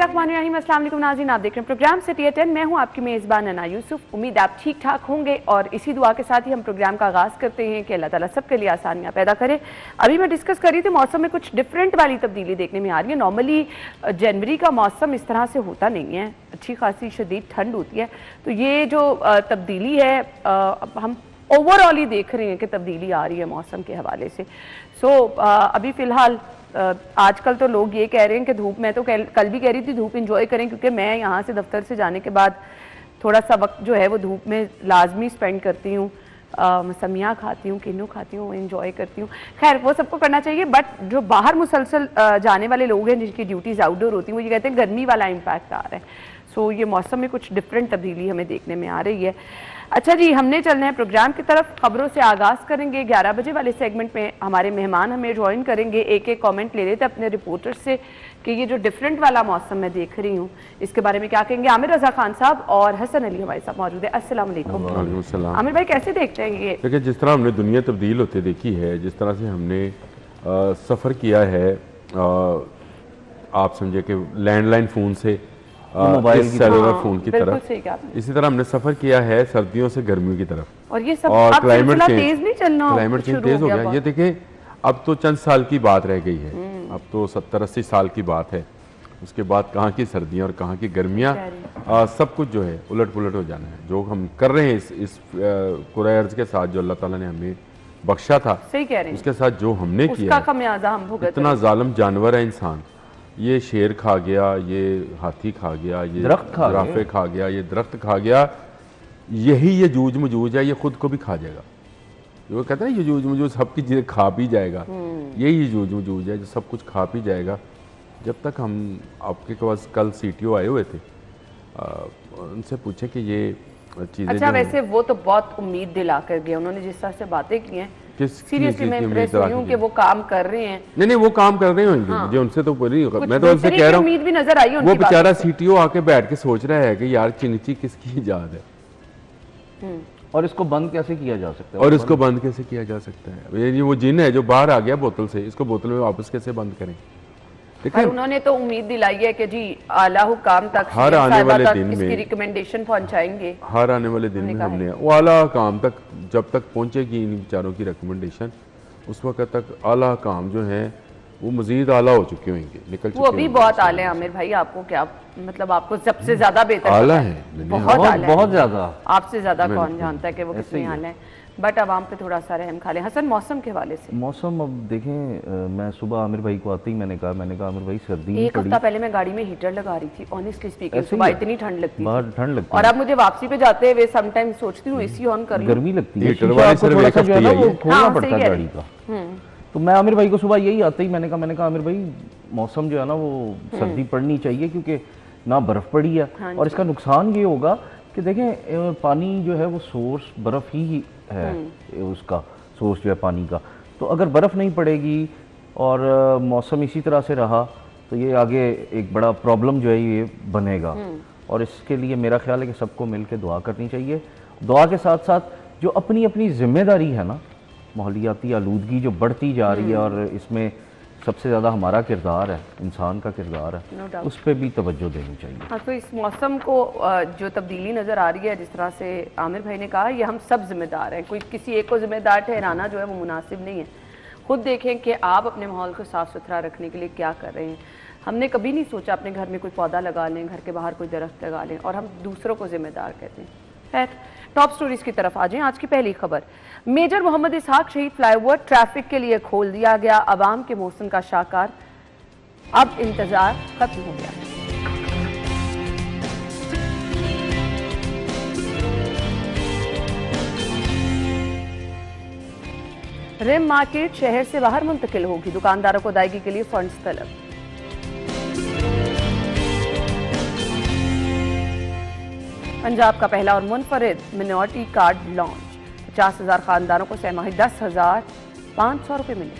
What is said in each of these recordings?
बिस्मिल्लाहिर्रहमानिर्रहीम। अस्सलाम वालेकुम नाज़रीन, आप देख रहे हैं प्रोग्राम सिटी एट 10। मैं हूं आपकी मेज़बान अना यूसुफ। उम्मीद आप ठीक ठाक होंगे और इसी दुआ के साथ ही हम प्रोग्राम का आगाज़ करते हैं कि अल्लाह ताला सबके लिए आसानियां पैदा करे। अभी मैं डिस्कस कर रही थी मौसम में कुछ डिफरेंट वाली तब्दीली देखने में आ रही है। नॉर्मली जनवरी का मौसम इस तरह से होता नहीं है, अच्छी खासी शदीद ठंड होती है। तो ये जो तब्दीली है हम ओवरऑल ही देख रहे हैं कि तब्दीली आ रही है मौसम के हवाले से। अभी फ़िलहाल आजकल तो लोग ये कह रहे हैं कि धूप, मैं तो कल भी कह रही थी धूप इंजॉय करें, क्योंकि मैं यहाँ से दफ्तर से जाने के बाद थोड़ा सा वक्त जो है वो धूप में लाजमी स्पेंड करती हूँ। मसमियाँ खाती हूँ, किन्नू खाती हूँ, इंजॉय करती हूँ। खैर वो सबको करना चाहिए, बट जो बाहर मुसलसल जाने वाले लोग हैं जिनकी ड्यूटीज़ आउटडोर होती हैं वो ये कहते हैं गर्मी वाला इम्पैक्ट आ रहा है। सो ये मौसम में कुछ डिफरेंट तब्दीली हमें देखने में आ रही है। अच्छा जी, हमने चलना है प्रोग्राम की तरफ। खबरों से आगाज़ करेंगे। 11 बजे वाले सेगमेंट में हमारे मेहमान हमें ज्वाइन करेंगे। एक एक कमेंट ले लेते अपने रिपोर्टर से कि ये जो डिफरेंट वाला मौसम मैं देख रही हूँ इसके बारे में क्या कहेंगे। आमिर रजा खान साहब और हसन अली हमारे साथ मौजूद है। अस्सलाम वालेकुम। आमिर भाई कैसे देखते हैं ये? देखिए, जिस तरह हमने दुनिया तब्दील होते देखी है, जिस तरह से हमने सफ़र किया है, आप समझे कि लैंडलाइन फ़ोन से सेलुलर फ़ोन की तरफ, इसी तरह हमने सफ़र किया है सर्दियों से गर्मियों की तरफ। और ये सब क्लाइमेट चेंज नहीं चलना, क्लाइमेट चेंज तेज हो गया। ये देखिए, अब तो चंद साल की बात रह गई है, अब तो 70-80 साल की बात है। उसके बाद कहाँ की सर्दियाँ और कहाँ की गर्मियाँ, सब कुछ जो है उलट पुलट हो जाना है। जो हम कर रहे हैं इस कुराए अर्ज़ के साथ, जो अल्लाह ताला ने हमें बख्शा था, सही कह रहे हैं, उसके साथ जो हमने किया, इतना जालिम जानवर है इंसान। ये शेर खा गया, ये हाथी खा गया, ये जिराफे खा गया, ये दरख्त खा गया। यही ये जूझ मजूझ है, ये खुद को भी खा जाएगा। जो कहते हैं ये जूझ मजूझ सबकी चीज़ें खा भी जाएगा, यही जूझ मजूझ है जो सब कुछ खा भी जाएगा। जब तक हम आपके पास कल CTO आए हुए थे, उनसे पूछे कि ये चीज़ें, अच्छा वैसे वो तो बहुत उम्मीद दिला कर गए उन्होंने, जिस तरह से बातें की हैं। सीरियसली मैं इम्प्रेस हुई हूं कि वो काम कर रहे हैं। नहीं, वो काम कर रहे होंगे। मुझे उनसे तो पूरी, मैं तो उनसे कह रहा हूँ, उम्मीद भी नजर आई वो बेचारा CTO आके बैठ के सोच रहा है कि यार चिंची किसकी इजाद है और इसको बंद कैसे किया जा सकता है, और इसको बंद कैसे किया जा सकता है। ये वो जिन है जो बाहर आ गया बोतल से, इसको बोतल में वापस कैसे बंद करें। उन्होंने तो उम्मीद दिलाई है कि जी आला हुकाम तक हर आने वाले दिन में रिकमेंडेशन पहुंचाएंगे। हर आने वाले दिन में हमने वो आला हुकाम तक, जब तक पहुंचेगी इन बेचारों की रिकमेंडेशन, उस वक्त तक आला हुकाम जो है वो मजीद आला हो चुके होंगे, निकल चुके। वो अभी बहुत आले हैं आमिर भाई, आपको क्या मतलब, आपको सबसे ज्यादा बेहतर आला है, बहुत ज्यादा, आपसे ज्यादा कौन जानता है कि वो कितने आले हैं। बट आवाम पे थोड़ा सा रहम खा लें। हसन, मौसम के हवाले से। मौसम अब देखें, मैं सुबह आमिर भाई को आते ही मैंने कहा आमिर भाई सर्दी, एक हफ्ता पहले मैं गाड़ी में हीटर लगा रही थी, ऑनेस्टली स्पीकिंग सुबह इतनी ठंड लगती है, बाहर ठंड लगती है। और अब मुझे वापसी पे जाते हुए सम टाइम सोचती हूँ AC ऑन कर लूं, गर्मी लगती है, हीटर वाले से थोड़ा सा जो है ना वो खोलना पड़ता है गाड़ी का। तो मैं आमिर भाई को सुबह यही आते ही मैंने कहा आमिर भाई मौसम जो है ना वो सर्दी पड़नी चाहिए, क्योंकि ना बर्फ पड़ी है। और इसका नुकसान ये होगा कि देखें, पानी जो है वो सोर्स बर्फ ही है, उसका सोर्स जो है पानी का। तो अगर बर्फ़ नहीं पड़ेगी और मौसम इसी तरह से रहा तो ये आगे एक बड़ा प्रॉब्लम जो है ये बनेगा। और इसके लिए मेरा ख्याल है कि सबको मिल के दुआ करनी चाहिए। दुआ के साथ साथ जो अपनी अपनी जिम्मेदारी है ना, माहौलियाती आलूदगी जो बढ़ती जा रही है और इसमें सबसे ज़्यादा हमारा किरदार है, इंसान का किरदार है, उस पर भी तवज्जो देनी चाहिए। हाँ, तो इस मौसम को जो तब्दीली नज़र आ रही है, जिस तरह से आमिर भाई ने कहा, ये हम सब जिम्मेदार हैं। कोई किसी एक को जिम्मेदार ठहराना जो है वो मुनासिब नहीं है। खुद देखें कि आप अपने माहौल को साफ़ सुथरा रखने के लिए क्या कर रहे हैं। हमने कभी नहीं सोचा अपने घर में कोई पौधा लगा लें, घर के बाहर कोई दरख्त लगा लें, और हम दूसरों को जिम्मेदार कहते हैं। खैर, टॉप स्टोरीज की तरफ आ जाएं। आज की पहली खबर, मेजर मोहम्मद इसहाक शहीद फ्लाईओवर ट्रैफिक के लिए खोल दिया गया। अवाम के मौसम का शाहकार, अब इंतजार खत्म हो गया। रिम मार्केट शहर से बाहर मुंतकिल होगी, दुकानदारों को अदायगी के लिए फंड्स तलब। पंजाब का पहला और मुनफरिद मिनॉरिटी कार्ड लॉन्च, 50,000 खानदानों को सहमाही 10,500 रुपये मिले।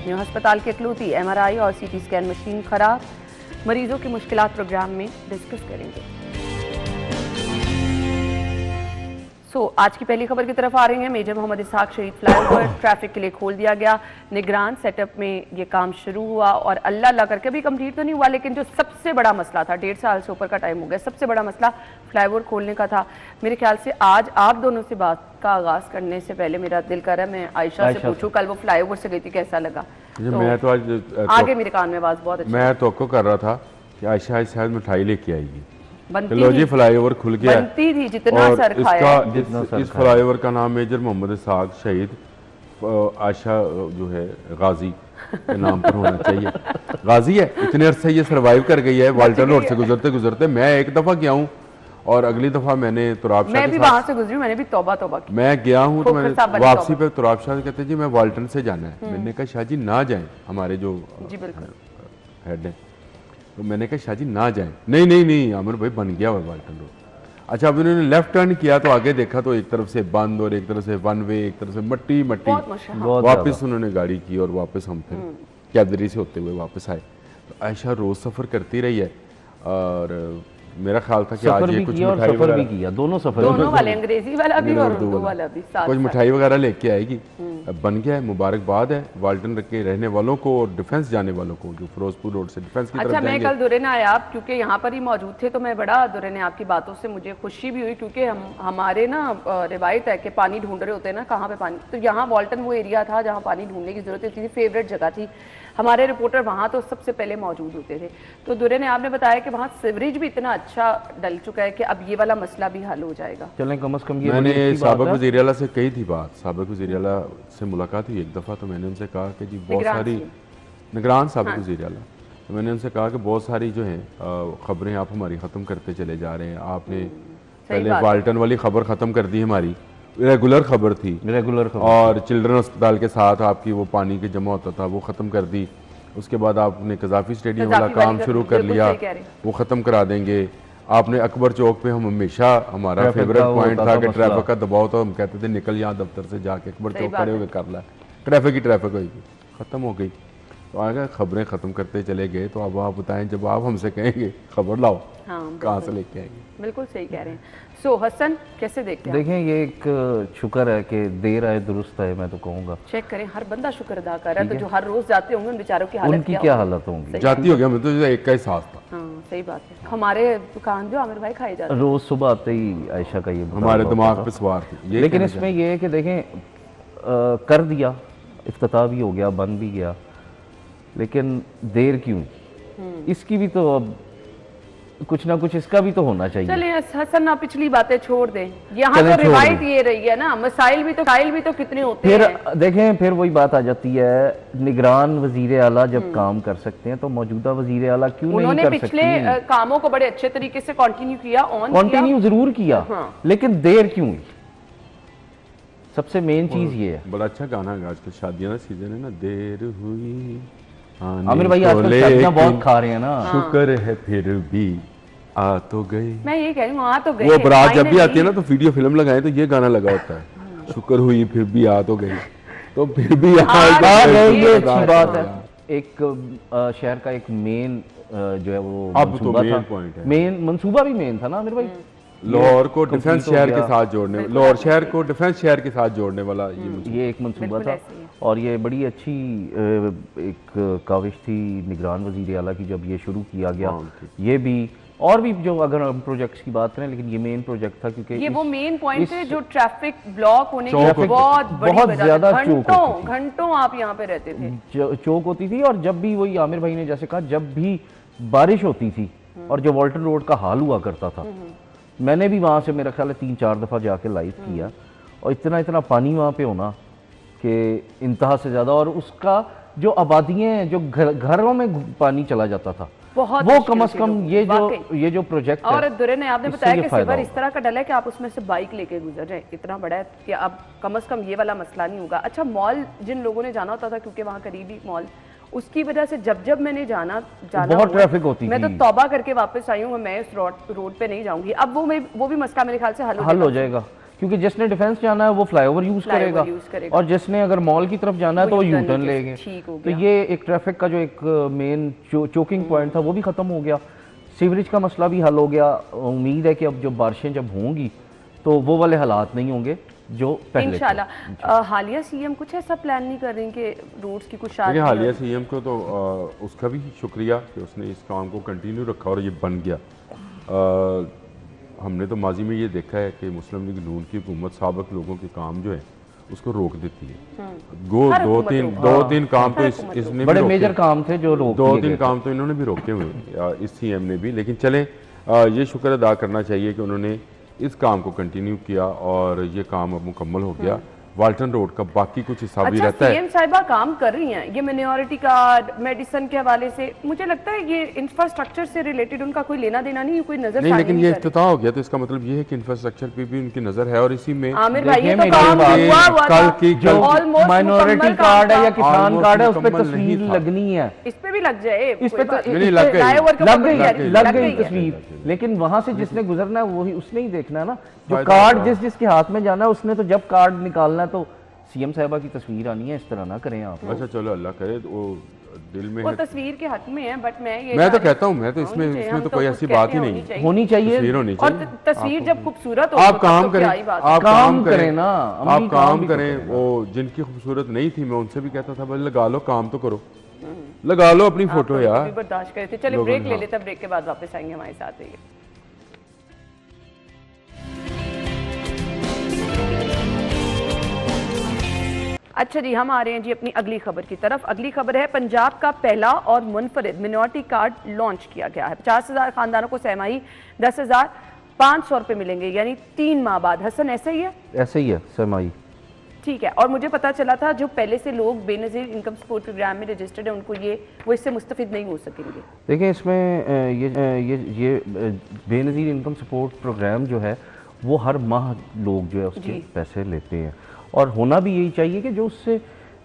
न्यू अस्पताल के इकलौती MRI और CT स्कैन मशीन खराब, मरीजों की मुश्किलात प्रोग्राम में डिस्कस करेंगे। आज की पहली खबर की तरफ आ रहे हैं। मेजर मोहम्मद इसहाक शहीद फ्लाईओवर ट्रैफिक के लिए खोल दिया गया। निगरान सेटअप में ये काम शुरू हुआ और अल्लाह अल्लाह करके भी कंप्लीट तो नहीं हुआ, लेकिन जो सबसे बड़ा मसला था, 1.5 साल से ऊपर का टाइम हो गया, सबसे बड़ा मसला फ्लाईओवर खोलने का था। मेरे ख्याल से आज आप दोनों से बात का आगाज करने से पहले मेरा दिल कर रहा है मैं आयशा से पूछूं, कल वो फ्लाईओवर से गई थी, कैसा लगा? मैं तो आज आगे मेरे कान में आवाज बहुत अच्छी, मैं तो कर रहा था कि आयशा शायद मिठाई लेके आएगी। बनती थी, फ्लाईओवर खुल गया, बनती थी, जितना सर खाया इस फ्लाईओवर का नाम मेजर मोहम्मद इसहाक शहीद आयशा जो है गाजी के नाम पर होना चाहिए। गाजी है, इतने अरसे ये सरवाइव कर गई है वाल्टन रोड से गुजरते गुजरते। मैं एक दफा गया हूँ और अगली दफा मैंने तुराब शाह, मैं भी वहां से गुजरी, मैंने भी तौबा तौबा की। मैं गया हूँ तो मैंने वापसी पे तुराब शाह कहते हैं जी मैं वाल्टन से जाना है। मैंने कहा शाह जी ना जाए, हमारे जो हेड है, तो मैंने कहा शाह जी ना जाए। नहीं नहीं नहीं आमिर भाई बन गया हुआ वाल्टन रोड। अच्छा, अब उन्होंने लेफ्ट टर्न किया तो आगे देखा तो एक तरफ से बंद और एक तरफ से वन वे, एक तरफ से मट्टी मट्टी। वापस उन्होंने गाड़ी की और वापस हम फिर कैदरी से होते हुए वापस आए। तो आयशा रोज सफर करती रही है और मेरा ख्याल था कि आज ये कुछ मिठाई वगैरह भी किया, दोनों वाले, अंग्रेजी वाला भी और उर्दू वाला भी, कुछ मिठाई वगैरह लेके आएगी। बन गया है, मुबारकबाद है वाल्टन के रहने वालों को और डिफेंस जाने वालों को जो फिरोजपुर रोड से डिफेंस की तरफ जाएंगे। मैं कल दुरेन आया आप क्योंकि यहाँ पर ही मौजूद थे, तो मैं बड़ा दुरेन आपकी बातों से मुझे खुशी भी हुई क्योंकि हमारे ना रिवायत है कि पानी ढूंढ रहे होते हैं ना, कहाँ पे पानी, तो यहाँ वाल्टन वो एरिया था जहाँ पानी ढूंढने की जरूरत थी, फेवरेट जगह थी। हमारे रिपोर्टर वहाँ तो सबसे पहले मौजूद होते थे। तो दुरे ने आपने बताया कि वहाँ सीवरेज भी इतना अच्छा डल चुका है कि अब ये वाला मसला भी हल हो जाएगा। चलें कम से कम ये मैंने साबिक वज़ीर आला से कही थी बात, साबिक वज़ीर आला से मुलाकात हुई एक दफ़ा, तो मैंने उनसे कहा कि जी बहुत सारी निगरान साबिक वज़ीर आला, तो मैंने उनसे कहा कि बहुत सारी जो है खबरें आप हमारी ख़त्म करते चले जा रहे हैं। आपने पहले वाल्टन वाली खबर ख़त्म कर दी, हमारी रेगुलर खबर थी, और चिल्ड्रन अस्पताल के साथ आपकी वो पानी के जमा होता था वो ख़त्म कर दी। उसके बाद आपने कज़ाफ़ी स्टेडियम वाला काम शुरू कर लिया, वो ख़त्म करा देंगे। आपने अकबर चौक पे, हम हमेशा हमारा फेवरेट पॉइंट था कि ट्रैफिक का दबाव, तो हम कहते थे निकल यहाँ दफ्तर से जाके अकबर चौक खड़े होकर कर ला, ट्रैफिक ही ट्रैफिक होगी, ख़त्म हो गई। तो आगे खबरें ख़त्म करते चले गए। तो अब आप बताएं, जब आप हमसे कहेंगे खबर लाओ, कहाँ से लेके आएंगे? बिल्कुल सही कह रहे हैं। सो हसन कैसे देखते हैं? देखें, ये एक शुक्र है कि देर आए दुरुस्त है, मैं तो कहूँगा। चेक करें, हर बंदा शुक्र अदा कर रहा है, तो जो हर रोज जाते होंगे उन बेचारों की हालत उनकी क्या हालत होंगी? जाती हो गया, मैं तो एक का ही साथ था। हाँ सही बात है। हमारे दुकान जो आमिर भाई खाए जाते रोज सुबह आते ही आयशा का ये हमारे दिमाग पे सवार थी। लेकिन इसमें ये है कि देखें, कर दिया, इफ्तिताह भी हो गया, बन भी गया, लेकिन देर क्यों? इसकी भी तो अब कुछ ना कुछ इसका भी तो होना चाहिए। चलिए हसन ना पिछली बातें छोड़ दें, यहाँ तो रिवायत ये रही है ना, मसाइल भी तो कितने होते हैं। फिर देखें, फिर वही बात आ जाती है, निगरान वजीर आला जब काम कर सकते हैं तो मौजूदा वजीर आला क्यों नहीं कर सकती? पिछले कामों को बड़े अच्छे तरीके से कंटिन्यू किया, कंटिन्यू जरूर किया, लेकिन देर क्यों हुई? सबसे मेन चीज ये है। बड़ा अच्छा गाना है आजकल, शादियां का सीजन है ना, देर हुई आमिर भाई आजकल शादियां बहुत खा रहे हैं ना। शुक्र है फिर भी आ तो गए। मैं ये कह रही हूँ, आ तो गए। वो बारात जब भी आती है ना तो वीडियो फिल्म लगाए तो ये गाना लगा होता है, शुक्र हुई फिर भी आ तो गई, तो फिर भी आ गए। ये अच्छी बात है। एक शहर का एक मेन जो है वो मंसूबा था, मेन मंसूबा भी मेन था ना आमिर भाई, लाहौर को डिफेंस शहर के साथ जोड़ने, लाहौर शहर को डिफेंस शहर के साथ जोड़ने वाला ये एक मंसूबा था। और ये बड़ी अच्छी एक काविश थी निगरान वजीर आला की जब ये शुरू किया गया। ये भी और भी जो, अगर हम प्रोजेक्ट्स की बात करें, लेकिन ये मेन प्रोजेक्ट था क्योंकि ये वो मेन पॉइंट है जो ट्रैफिक ब्लॉक होने की बहुत ज्यादा घंटों आप यहाँ पे रहते थे, चौक होती थी। और जब भी वही आमिर भाई ने जैसे कहा, जब भी बारिश होती थी और जब वाल्टन रोड का हाल हुआ करता था, मैंने भी वहाँ से मेरा ख्याल है 3-4 दफ़ा जाके लाइव किया, और इतना पानी वहाँ पे होना कि इंतहा से ज़्यादा, और उसका जो आबादियाँ जो घरों में पानी चला जाता था, वो कम से कम ये जो प्रोजेक्ट और दुरे ने आपने बताया कि सिवर इस तरह का डल है कि आप उसमें से बाइक लेके गुजर रहे, इतना बड़ा है कि अब कम से कम ये वाला मसला नहीं होगा। अच्छा, मॉल जिन लोगों ने जाना होता था क्योंकि वहाँ करीबी मॉल, उसकी वजह से जब मैंने जाना बहुत ट्रैफिक होती मैं तो तौबा करके वापस आई हूँ, मैं इस रोड पे नहीं जाऊंगी। अब वो भी मसला मेरे ख्याल से हल हो जाएगा, क्योंकि जिसने डिफेंस जाना है वो फ्लाईओवर यूज करेगा, और जिसने अगर मॉल की तरफ जाना है तो वो यू टर्न लेंगे। तो ये एक ट्रैफिक का जो एक मेन चोकिंग पॉइंट था वो भी खत्म हो गया। सीवरेज का मसला भी हल हो गया। उम्मीद है कि अब जो बारिशें जब होंगी तो वो वाले हालात नहीं होंगे जो पहले इंशाल्लाह। हालिया सीएम कुछ ऐसा प्लान नहीं कर रही कि रोड्स की कुछ हालिया सीएम को तो उसका भी शुक्रिया कि उसने इस काम को कंटिन्यू रखा और ये बन गया। हमने तो माजी में ये देखा है कि मुस्लिम लीग नून की हुकूमत साबिक लोगों के काम जो है उसको रोक देती है। दो तीन काम तो इसने बड़े मेजर काम थे जो रोक दो तीन काम तो इन्होंने भी रोके हुए इस सीएम ने भी। लेकिन चलें ये शुक्र अदा करना चाहिए कि उन्होंने इस काम को कंटिन्यू किया और ये काम अब मुकम्मल हो गया। वाल्टन रोड का बाकी कुछ हिस्सा भी रहता है। सीएम साहिबा काम कर रही हैं ये मिनॉरिटी कार्ड मेडिसिन के हवाले से, मुझे लगता है ये इंफ्रास्ट्रक्चर से रिलेटेड उनका कोई लेना देना नहीं, कोई नजर नहीं। लेकिन ये इफ्तिताह हो गया तो इसका मतलब ये है कि इंफ्रास्ट्रक्चर पे भी उनकी नजर है और इसी में आमिर भाई ये तो काम हुआ कल की जो माइनॉरिटी कार्ड है या किसान कार्ड है उस पे तस्वीर लगनी है, इस पे भी लग जाए, इस पे लग गई तस्वीर। लेकिन वहां से जिसने गुजरना है वही उसने ही देखना है ना, जो कार्ड जिसके हाथ में जाना है उसने तो जब कार्ड निकालना है तो सीएम साहिबा की तस्वीर आनी है। इस तरह ना करें आप। अच्छा चलो अल्लाह करे वो दिल में वो तस्वीर के हक में है, बट मैं तो कहता हूँ मैं तो इसमें तो कोई ऐसी बात ही नहीं होनी चाहिए। और तस्वीर जब खूबसूरत हो आप काम करें, आप काम करें ना, आप काम करें। वो जिनकी खूबसूरत नहीं थी मैं उनसे भी कहता था भाई लगा लो, काम तो करो, लगा लो अपनी फोटो यार। बर्दाश्त करे थे। चलिए ब्रेक ले लेते हैं, ब्रेक के बाद वापस आएंगे हमारे साथ। रहिए। अच्छा जी, हम आ रहे हैं जी अपनी अगली खबर की तरफ। अगली खबर है पंजाब का पहला और मुनफरिद मिनॉरिटी कार्ड लॉन्च किया गया है। 50,000 खानदानों को सहमाही 10,500 रुपये मिलेंगे, यानी 3 माह बाद। हसन ऐसा ही है? ऐसे ही है सहमाही। ठीक है। और मुझे पता चला था जो पहले से लोग बेनज़ीर इनकम सपोर्ट प्रोग्राम में रजिस्टर्ड है उनको वो इससे मुस्तफिद नहीं हो सकेंगे। देखिए इसमें ये बेनज़ीर इनकम सपोर्ट प्रोग्राम जो है वो हर माह लोग जो है उसके पैसे लेते हैं और होना भी यही चाहिए कि जो उससे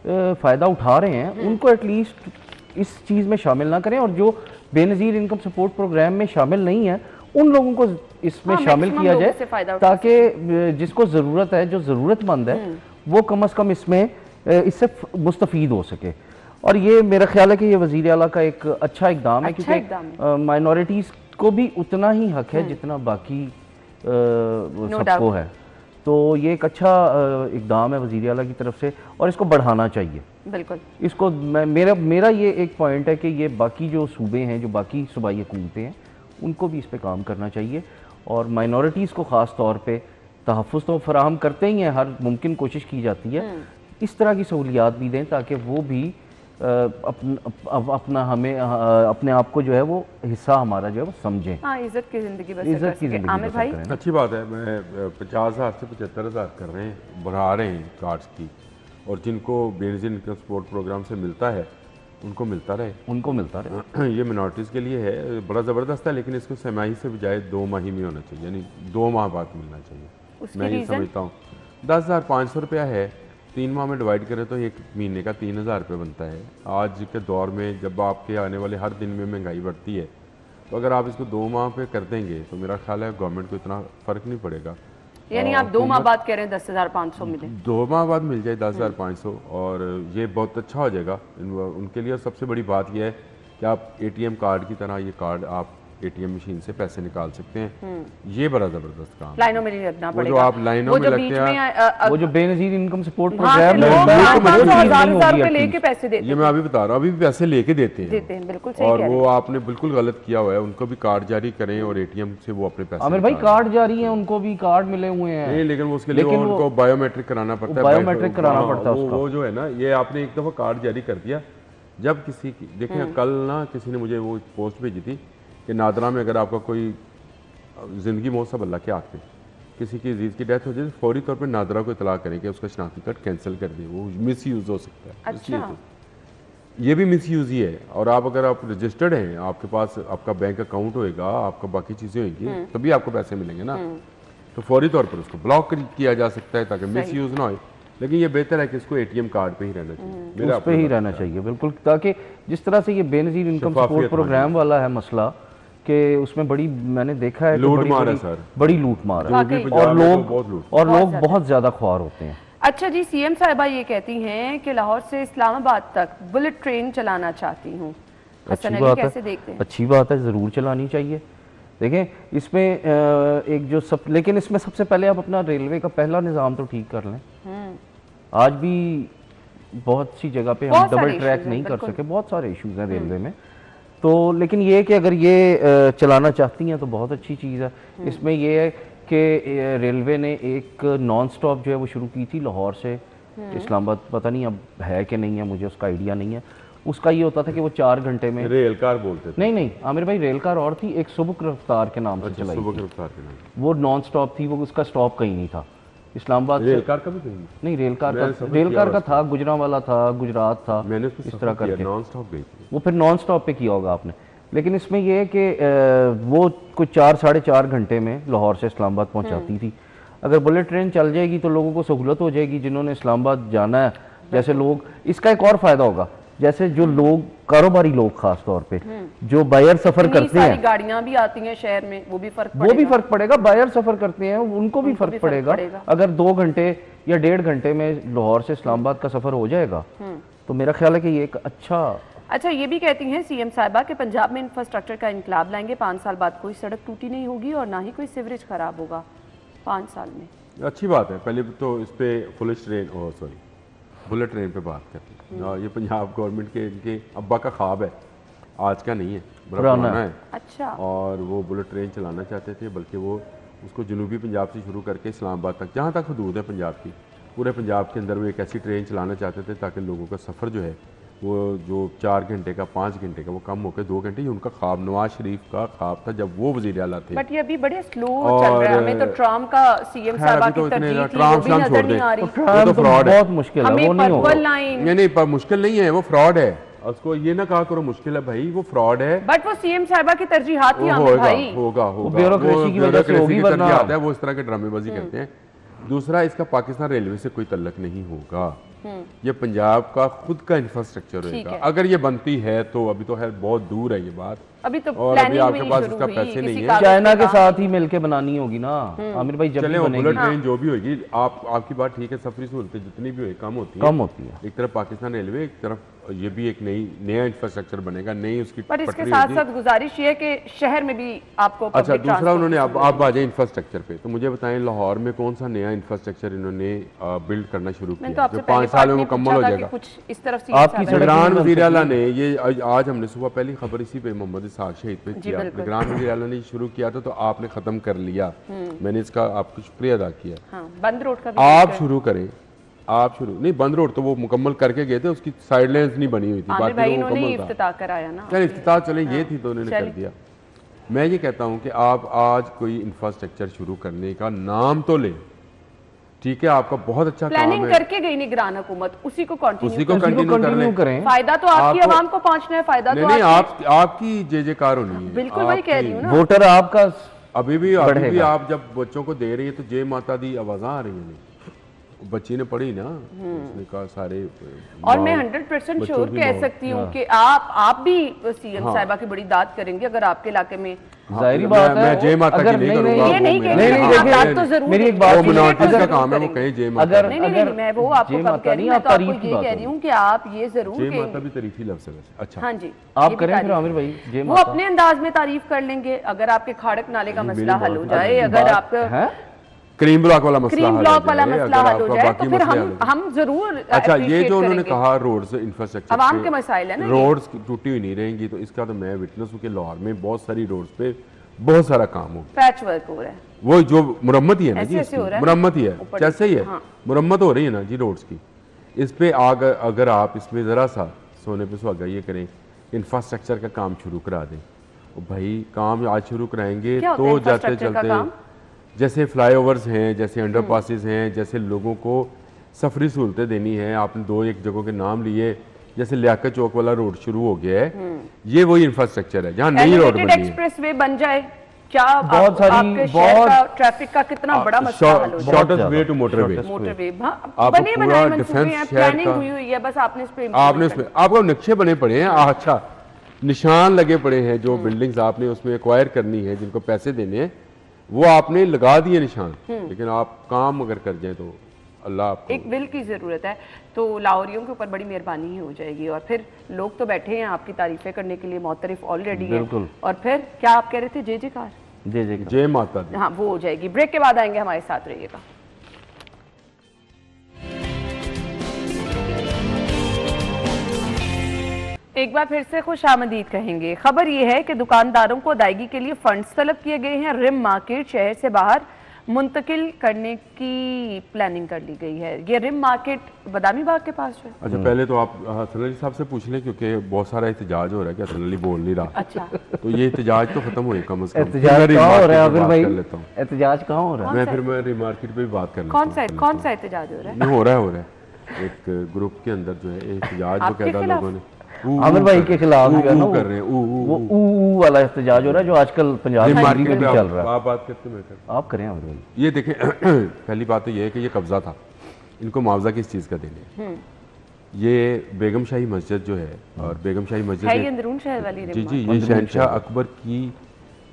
फ़ायदा उठा रहे हैं उनको एटलीस्ट इस चीज़ में शामिल ना करें, और जो बेनज़ीर इनकम सपोर्ट प्रोग्राम में शामिल नहीं है उन लोगों को इसमें शामिल किया जाए ताकि जिसको ज़रूरत है, जो ज़रूरतमंद है, वो कम अज़ कम इससे मुस्तफ़ीद हो सके। और ये मेरा ख्याल है कि ये वज़ीर आला का एक अच्छा इक़दाम है, क्योंकि माइनॉरिटीज़ को भी उतना ही हक है जितना बाकी सबको है। तो ये एक अच्छा इक़दाम है वज़ीर आला की तरफ से और इसको बढ़ाना चाहिए। बिल्कुल। इसको मेरा ये एक पॉइंट है कि ये बाकी जो सूबे हैं, जो बाकी सूबाई हुकूमतें हैं, उनको भी इस पे काम करना चाहिए और माइनॉरिटीज़ को ख़ास तौर पे तहफ़्फ़ुज़ तो फराहम करते ही हैं, हर मुमकिन कोशिश की जाती है, इस तरह की सहूलियात भी दें ताकि वो भी अपने आप को जो है वो हिस्सा हमारा जो है वो समझें। इज्जत की ज़िंदगी। आमिर भाई अच्छी बात है। मैं 50,000 से 75,000 कर रहे हैं, बढ़ा रहे हैं कार्ड्स की, और जिनको बेनज़ीर इनकम सपोर्ट प्रोग्राम से मिलता है उनको मिलता रहे। ये मिनॉरिटीज़ के लिए है, बड़ा ज़बरदस्त है। लेकिन इसको सहमाही से बजाय 2 माही में होना चाहिए, यानी 2 माह बाद मिलना चाहिए। मैं ये समझता हूँ 10,500 रुपया है, 3 माह में डिवाइड करें तो एक महीने का 3,000 रुपये बनता है। आज के दौर में जब आपके आने वाले हर दिन में महंगाई बढ़ती है, तो अगर आप इसको 2 माह पे कर देंगे तो मेरा ख्याल है गवर्नमेंट को इतना फ़र्क नहीं पड़ेगा। यानी आप 2 माह बाद कह रहे हैं 10,500 मिले, 2 माह बाद मिल जाए 10,500, और ये बहुत अच्छा हो जाएगा उनके लिए। और सबसे बड़ी बात यह है कि आप ATM कार्ड की तरह ये कार्ड आप ATM मशीन से पैसे निकाल सकते हैं। ये बड़ा जबरदस्त काम, लाइनों में नहीं लगना पड़ेगा। जो आप लाइनों में लगते हैं, वो जो बेनज़ीर इनकम सपोर्ट प्रोग्राम लेके पैसे देते हैं। ये मैं अभी बता रहा हूँ, अभी भी पैसे लेके देते हैं। बिल्कुल सही। और वो आपने बिल्कुल गलत किया हुआ है, उनको भी कार्ड जारी करें और ATM से वो अपने पैसे। आमिर भाई कार्ड जारी है, उनको भी कार्ड मिले हुए हैं। नहीं, लेकिन उसके लिए उनको बायोमेट्रिक कराना पड़ता है। बायोमेट्रिक कराना पड़ता है। वो जो है ना, ये आपने एक दफ़ा कार्ड जारी कर दिया, जब किसी की देखें, कल ना किसी ने मुझे वो पोस्ट भेजी थी कि नादरा में अगर आपका कोई ज़िंदगी मौत सब अल्लाह के हाथ में किसी की अजीज़ की डेथ हो जाए, फौरी तौर पे नादरा को इतला करें कि उसका शनाख्ती कार्ड कैंसिल कर दे, वो मिस यूज़ हो सकता है। अच्छा। ये भी मिस यूज़ ही है। और अगर आप रजिस्टर्ड हैं, आपके पास आपका बैंक अकाउंट होएगा, आपका बाकी चीज़ें होंगी, तभी आपको पैसे मिलेंगे ना, तो फौरी तौर पर उसको ब्लॉक किया जा सकता है ताकि मिस यूज़ ना हो। लेकिन ये बेहतर है कि इसको ATM कार्ड पे ही रहना चाहिए, उस पे ही रहना चाहिए। बिल्कुल, ताकि जिस तरह से ये बेनज़ीर इनकम सपोर्ट प्रोग्राम वाला है मसला कि उसमें बड़ी मैंने देखा है लूट मार है सर, बड़ी लूट मार है और लोग बहुत ज़्यादा ख्वार होते हैं। अच्छा जी, CM साहिबा ये कहती हैं कि लाहौर से इस्लामाबाद तक बुलेट ट्रेन चलाना चाहती हूँ। अच्छी बात है, अच्छी बात है, ज़रूर चलानी चाहिए। देखें इसमें एक जो लेकिन इसमें सबसे पहले आप अपना रेलवे का पहला निज़ाम तो ठीक कर लें। आज भी बहुत सी जगह पे हम डबल ट्रैक नहीं कर सके, बहुत सारे इश्यूज हैं रेलवे में। तो लेकिन ये कि अगर ये चलाना चाहती हैं तो बहुत अच्छी चीज़ है। इसमें ये है कि रेलवे ने एक नॉन स्टॉप जो है वो शुरू की थी लाहौर से इस्लामाबाद, पता नहीं अब है कि नहीं है, मुझे उसका आइडिया नहीं है। उसका ये होता था कि वो 4 घंटे में रेल कार बोलते थे। नहीं आमिर भाई, रेल कार और थी, एक सुबह रफ्तार के नाम से चलाई थी। वो नॉन स्टॉप थी, वो उसका स्टॉप कहीं नहीं था इस्लामाबाद। रेल कार का भी कहीं नहीं, रेल कार का था, गुजरांवाला था, गुजरात था, मैंने इस तरह करके नॉन स्टॉप गई थी। वो फिर नॉन स्टॉप पे किया होगा आपने। लेकिन इसमें यह है कि वो कुछ 4-4.5 घंटे में लाहौर से इस्लामाबाद पहुंचाती थी। अगर बुलेट ट्रेन चल जाएगी तो लोगों को सहूलत हो जाएगी जिन्होंने इस्लामाबाद जाना है। जैसे लोग, इसका एक और फायदा होगा, जैसे जो लोग कारोबारी लोग खास तौर पे जो बायर सफर करते हैं, गाड़ियां भी आती हैं शहर में, वो भी फर्क पड़ेगा। बायर सफर करते हैं उनको भी फर्क पड़ेगा। अगर 2 घंटे या 1.5 घंटे में लाहौर से इस्लामाबाद का सफर हो जाएगा तो मेरा ख्याल है कि ये एक अच्छा, ये भी कहती हैं सीएम साहिबा कि पंजाब में इंफ्रास्ट्रक्चर का इनकलाब लाएंगे, 5 साल बाद कोई सड़क टूटी नहीं होगी और ना ही कोई सीवरेज खराब होगा 5 साल में। अच्छी बात है। पहले तो इस पे बुलेट ट्रेन पे बात करते हैं। ये पंजाब गवर्नमेंट के इनके अब्बा का ख्वाब है, आज का नहीं है, पुराना है। अच्छा। और वो बुलेट ट्रेन चलाना चाहते थे, बल्कि वो उसको जनूबी पंजाब से शुरू करके इस्लामाबाद तक, जहाँ तक हदूद है पंजाब की, पूरे पंजाब के अंदर वो एक ऐसी ट्रेन चलाना चाहते थे ताकि लोगों का सफ़र जो है वो जो 4 घंटे का 5 घंटे का वो कम होकर 2 घंटे। ये उनका ख्वाब, नवाज शरीफ का ख्वाब था जब वो वज़ीर आला थे। बट ये अभी बड़े स्लो चल रहा है। हमें तो ट्राम का सीएम साहब की तरजीह थी, वो भी नजर नहीं आ रही। वो तो फ्रॉड है, बहुत मुश्किल है, वो नहीं होगा। नहीं पर मुश्किल नहीं है, वो फ्रॉड है। उसको ये ना कहा करो मुश्किल है भाई, वो फ्रॉड है। बट वो सीएम साहिबा की तरजीहात ही आमिर भाई होगा ब्यूरोक्रेसी की वजह से होगी, वरना आता है वो इस तरह के ड्रामेबाजी करते हैं। दूसरा, इसका पाकिस्तान रेलवे से कोई तल्लक नहीं होगा। ये पंजाब का खुद का इंफ्रास्ट्रक्चर होगा। अगर ये बनती है तो अभी तो है, बहुत दूर है ये बात, अभी तो और अभी आपके पास उसका पैसे नहीं है। चाइना के साथ ही मिलके बनानी होगी ना आमिर भाई, जब चले बुलेट ट्रेन जो भी होगी। आपकी बात ठीक है, सफरी सहूलतें जितनी भी हो कम होती है। एक तरफ पाकिस्तान रेलवे, एक तरफ ये भी एक नया इंफ्रास्ट्रक्चर बनेगा, नई उसकी। पर इसके साथ साथ गुजारिश ये कि शहर में भी आपको अच्छा, दूसरा उन्होंने आप आ जाए इंफ्रास्ट्रक्चर पे, तो मुझे बताएं लाहौर में कौन सा नया इंफ्रास्ट्रक्चर इन्होंने बिल्ड करना शुरू किया जो 5 साल में मुकम्मल हो जाएगा। इस तरफ आपकी निगरान वज़ीर आला ने ये आज हमने सुबह पहली खबर इसी पे मोहम्मद इसहाक शहीद पे किया, निगरान वज़ीर आला ने शुरू किया था तो आपने खत्म कर लिया। मैंने इसका आपको शुक्रिया अदा किया। बंद रोड का आप शुरू करें, आप शुरू नहीं, बंद रोड तो वो मुकम्मल करके गए थे, उसकी साइड लाइन्स नहीं बनी हुई थी, बाकी वो मुकम्मल था। चल इफ्तिताह चले, ये थी तो उन्होंने कर दिया। मैं ये कहता हूँ कि आप आज कोई इंफ्रास्ट्रक्चर शुरू करने का नाम तो ले, ठीक है, आपका बहुत अच्छा प्लानिंग काम है, करके गई निगरान हुकूमत, उसी को कंटिन्यू करें। फायदा तो आपकी आवाम को पहुंचना है, फायदा तो नहीं, आपकी जय-जयकार होनी है। बिल्कुल वही कह रही हूँ ना, वोटर आपका अभी भी आप जब बच्चों को दे रही है तो जय माता दी आवाज़ आ रही है। बच्ची ने पढ़ी ना, उसने कहा सारे। और मैं 100% श्योर कह सकती हूँ कि आप भी सीएम साहिबा की बड़ी दाद करेंगे अगर आपके इलाके में। जाहिर बात है, मैं जय माता की नहीं करूंगा। नहीं, तो जरूर मेरी एक बात का काम है, वो कहीं जय माता। नहीं, मैं वो आपको कम कह रही हूँ, मैं तो आपको ये कह रही हूँ कि आप ये जरूर जय माता भी तारीफी लफ्ज़ है। अच्छा, हाँ जी, आप करें फिर आमिर भाई जय माता। वो अपने अंदाज में तारीफ कर लेंगे। अगर आपके खाड़क नाले का मसला हल हो जाए, अगर आपका क्रीम ब्लॉक वाला मसला हल हो जाए तो फिर हम जरूर। अच्छा, ये जो उन्होंने कहा रोड्स इंफ्रास्ट्रक्चर, आवाम के मसाइल है ना, रोड्स टूटी हुई नहीं रहेंगी, तो इसका तो मैं विटनेस हूँ कि लाहौर में बहुत सारी रोड्स पे बहुत सारा काम हो, पैच वर्क हो रहा है, वो जो मुरम्मत ही है ना जी, मुरम्मत ही है, जैसे ही है मुरम्मत हो रही है ना जी रोड्स की। इस पे अगर आप इसमें जरा सा सोने पे सुहागा ये करें, इंफ्रास्ट्रक्चर का काम शुरू करा दें, भाई काम आज शुरू कराएंगे तो जाते चलते, जैसे फ्लाईओवर्स हैं, जैसे अंडरपासेस हैं, जैसे लोगों को सफरी सहूलतें देनी है। आपने 2-1 जगहों के नाम लिए, जैसे लियाकत चौक वाला रोड शुरू हो गया है, ये वही इंफ्रास्ट्रक्चर है जहाँ नई रोड बनी है। एक्सप्रेसवे बन जाए, क्या बहुत सारी ट्रैफिक का कितना बड़ा मसला हल हो जाए। शॉर्टेस्ट वे टू मोटरवे बने बनाए मंसूबे हैं, प्लानिंग हुई हुई है, बस आपने आपको नक्शे बने पड़े हैं। अच्छा, निशान लगे पड़े हैं, जो बिल्डिंग्स आपने उसमें एक्वायर करनी है, जिनको पैसे देने हैं, वो आपने लगा दिए निशान, लेकिन आप काम अगर कर जाए तो अल्लाह आपको। एक विल की जरूरत है, तो लाहौरियों के ऊपर बड़ी मेहरबानी ही हो जाएगी। और फिर लोग तो बैठे हैं आपकी तारीफें करने के लिए, मोतरिफ ऑलरेडी है, और फिर क्या आप कह रहे थे, जय जयकार जय माता दी। हाँ, वो हो जाएगी। ब्रेक के बाद आएंगे, हमारे साथ रहिएगा। एक बार फिर से खुश आमदीद कहेंगे। खबर यह है कि दुकानदारों को अदायगी के लिए फंड्स तलब किए गए हैं। रिम मार्केट शहर से बाहर मुंतकिल करने की प्लानिंग कर ली गई है। ये रिम मार्केट बदामी बाग के पास है। अच्छा, पहले तो आप हसन अली साहब से पूछ लें, क्योंकि बहुत सारा एहतजाज हो रहा है कि हसन अली बोल नहीं रहा। अच्छा, तो ये एहतजाज तो खत्म हो कम से कम। एहतजाज कहाँ हो रहा है आबिर भाई? लेता हूँ एहतजाज कहाँ हो रहा है? मैं रिम मार्केट पे भी बात कर लेता हूँ। कौन सा एहतजाज हो रहा है? नहीं, हो रहा है एक ग्रुप के अंदर जो है एहतजाज वो कहता लोगों ने आमिर भाई के खिलाफ जो है ना कर रहे हैं, वो ऊ वाला एहतजाज हो रहा है जो आजकल पंजाब में भी चल रहा है। आप बात करते मैं आप करें आमिर भाई। ये देखें, पहली बात तो ये है कि ये कब्जा था, इनको मुआवजा किस चीज़ का देने। ये बेगम शाही मस्जिद जो है, और बेगम शाही मस्जिद जी, ये शहनशाह अकबर की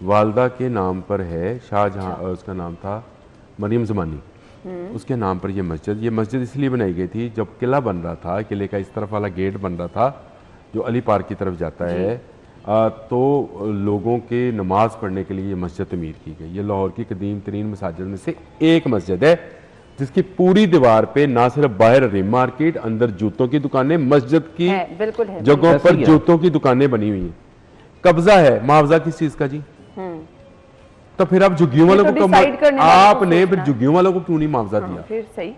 वालदा के नाम पर है। शाहजहां, उसका नाम था मरियम ज़मानी, उसके नाम पर ये मस्जिद इसलिए बनाई गई थी, जब किला बन रहा था, किले का इस तरफ वाला गेट बन रहा था जो अली पार्क की तरफ जाता है, तो लोगों के नमाज पढ़ने के लिए ये मस्जिद तमीर की गई। ये लाहौर की कदीम तरीन मसाजिद में से एक मस्जिद है, जिसकी पूरी दीवार पे ना सिर्फ बाहर रिम मार्केट, अंदर जूतों की दुकानें, मस्जिद की जगहों पर जूतों की दुकानें बनी हुई हैं। कब्जा है, मुआवजा किस चीज का जी? तो फिर आप झुग्गियों वालों को आपने फिर झुग्गियों वालों को क्यों नहीं मुआवजा दिया? फिर सही,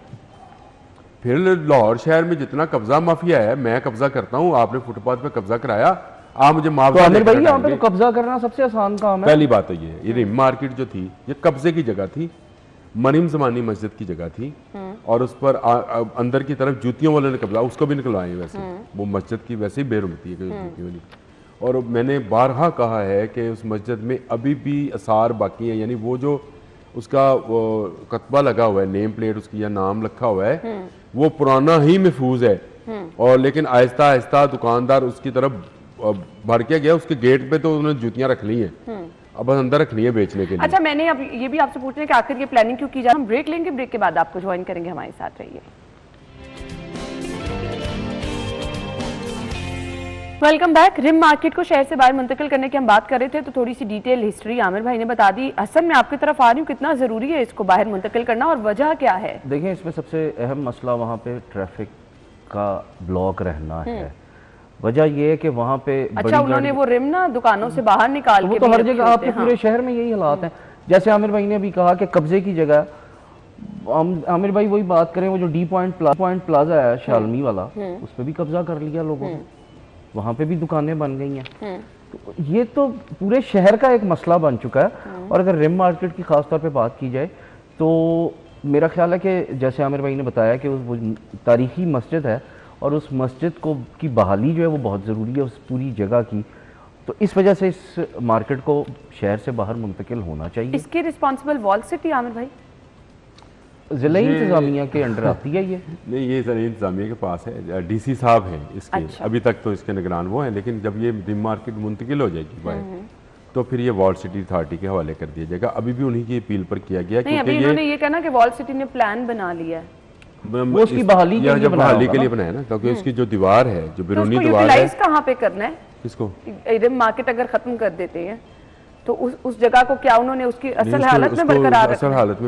फिर लाहौर शहर में जितना कब्जा माफिया है, मैं कब्जा करता हूँ, आपने फुटपाथ पे कब्जा कराया, आप मुझे मुआवजा। आमिर भाई यहाँ पे तो कब्जा करना सबसे आसान काम है। पहली बात तो ये है, ये रिम मार्केट जो थी ये कब्जे की जगह थी, मरियम ज़मानी मस्जिद की जगह थी, और उस पर अंदर की तरफ जूतियों वाले ने कब्जा, उसको भी निकलवाए। वैसे वो मस्जिद की वैसे ही बेरुमती है जूती वाली। और मैंने बारहा कहा है कि उस मस्जिद में अभी भी आसार बाकी है, यानी वो जो उसका वो कतबा लगा हुआ है, नेम प्लेट उसकी या नाम लिखा हुआ है, वो पुराना ही महफूज है। और लेकिन आहिस्ता आहिस्ता दुकानदार उसकी तरफ भर के गया, उसके गेट पे तो उन्होंने जूतियां रख ली हैं, अब अंदर रखनी है बेचने के लिए। अच्छा, मैंने अब ये भी आपसे पूछना है कि आखिर ये प्लानिंग क्यों की जा रही है। हम ब्रेक लेंगे, ब्रेक के बाद आपको ज्वाइन करेंगे, हमारे साथ रहिए। Welcome back. रिम मार्केट को शहर से बाहर मुंतकिल करने की हम बात कर रहे थे, तो थोड़ी सी डिटेल हिस्ट्री आमिर भाई ने बता दी। हसन, मैं आपकी तरफ आ रही हूँ, कितना जरूरी है इसको बाहर मुंतकिल करना और वजह क्या है? देखें, इसमें सबसे अहम मसला वहाँ पे ट्रैफिक का ब्लॉक रहना है। वजह यह है कि वहाँ पे अच्छा, उन्होंने वो रिम ना दुकानों से बाहर निकाल के, वो तो हर जगह आपके पूरे शहर में यही हालात हैं। जैसे आमिर भाई ने अभी कहा कि कब्जे की जगह, आमिर भाई वही बात करें, वो जो डी पॉइंट प्लाजा है शालमी वाला, उस पर भी कब्जा कर लिया लोगों ने, वहाँ पे भी दुकानें बन गई हैं। तो ये तो पूरे शहर का एक मसला बन चुका है। और अगर रिम मार्केट की खास तौर पे बात की जाए तो मेरा ख्याल है कि जैसे आमिर भाई ने बताया कि वो तारीखी मस्जिद है, और उस मस्जिद को की बहाली जो है वो बहुत ज़रूरी है उस पूरी जगह की। तो इस वजह से इस मार्केट को शहर से बाहर मुंतकिल होना चाहिए। इसकी रिस्पॉन्सिबल वॉल सिटी आमिर भाई जिला इंतजामिया के अंडर आती है ये? नहीं, ये जिला इंतजामिया के पास है, डीसी साहब हैं इसके। अच्छा। अभी तक तो इसके निगरान वो हैं, लेकिन जब ये रिम मार्केट मुंतकिल हो जाएगी बाहर, तो फिर ये वॉल सिटी अथॉरिटी के हवाले कर दिया जाएगा। अभी भी उन्हीं की अपील पर किया गया, क्योंकि इन्होंने ये कहना कि वॉल सिटी ने प्लान बना लिया है, वो उसकी बहाली के लिए बनाया ना, क्योंकि उसकी जो दीवार है, जो बिरूनी दीवार है, कहाँ पे करना है इसको? रिम मार्केट अगर खत्म कर देते हैं तो उस जगह को क्या उन्होंने उसकी असल हालत में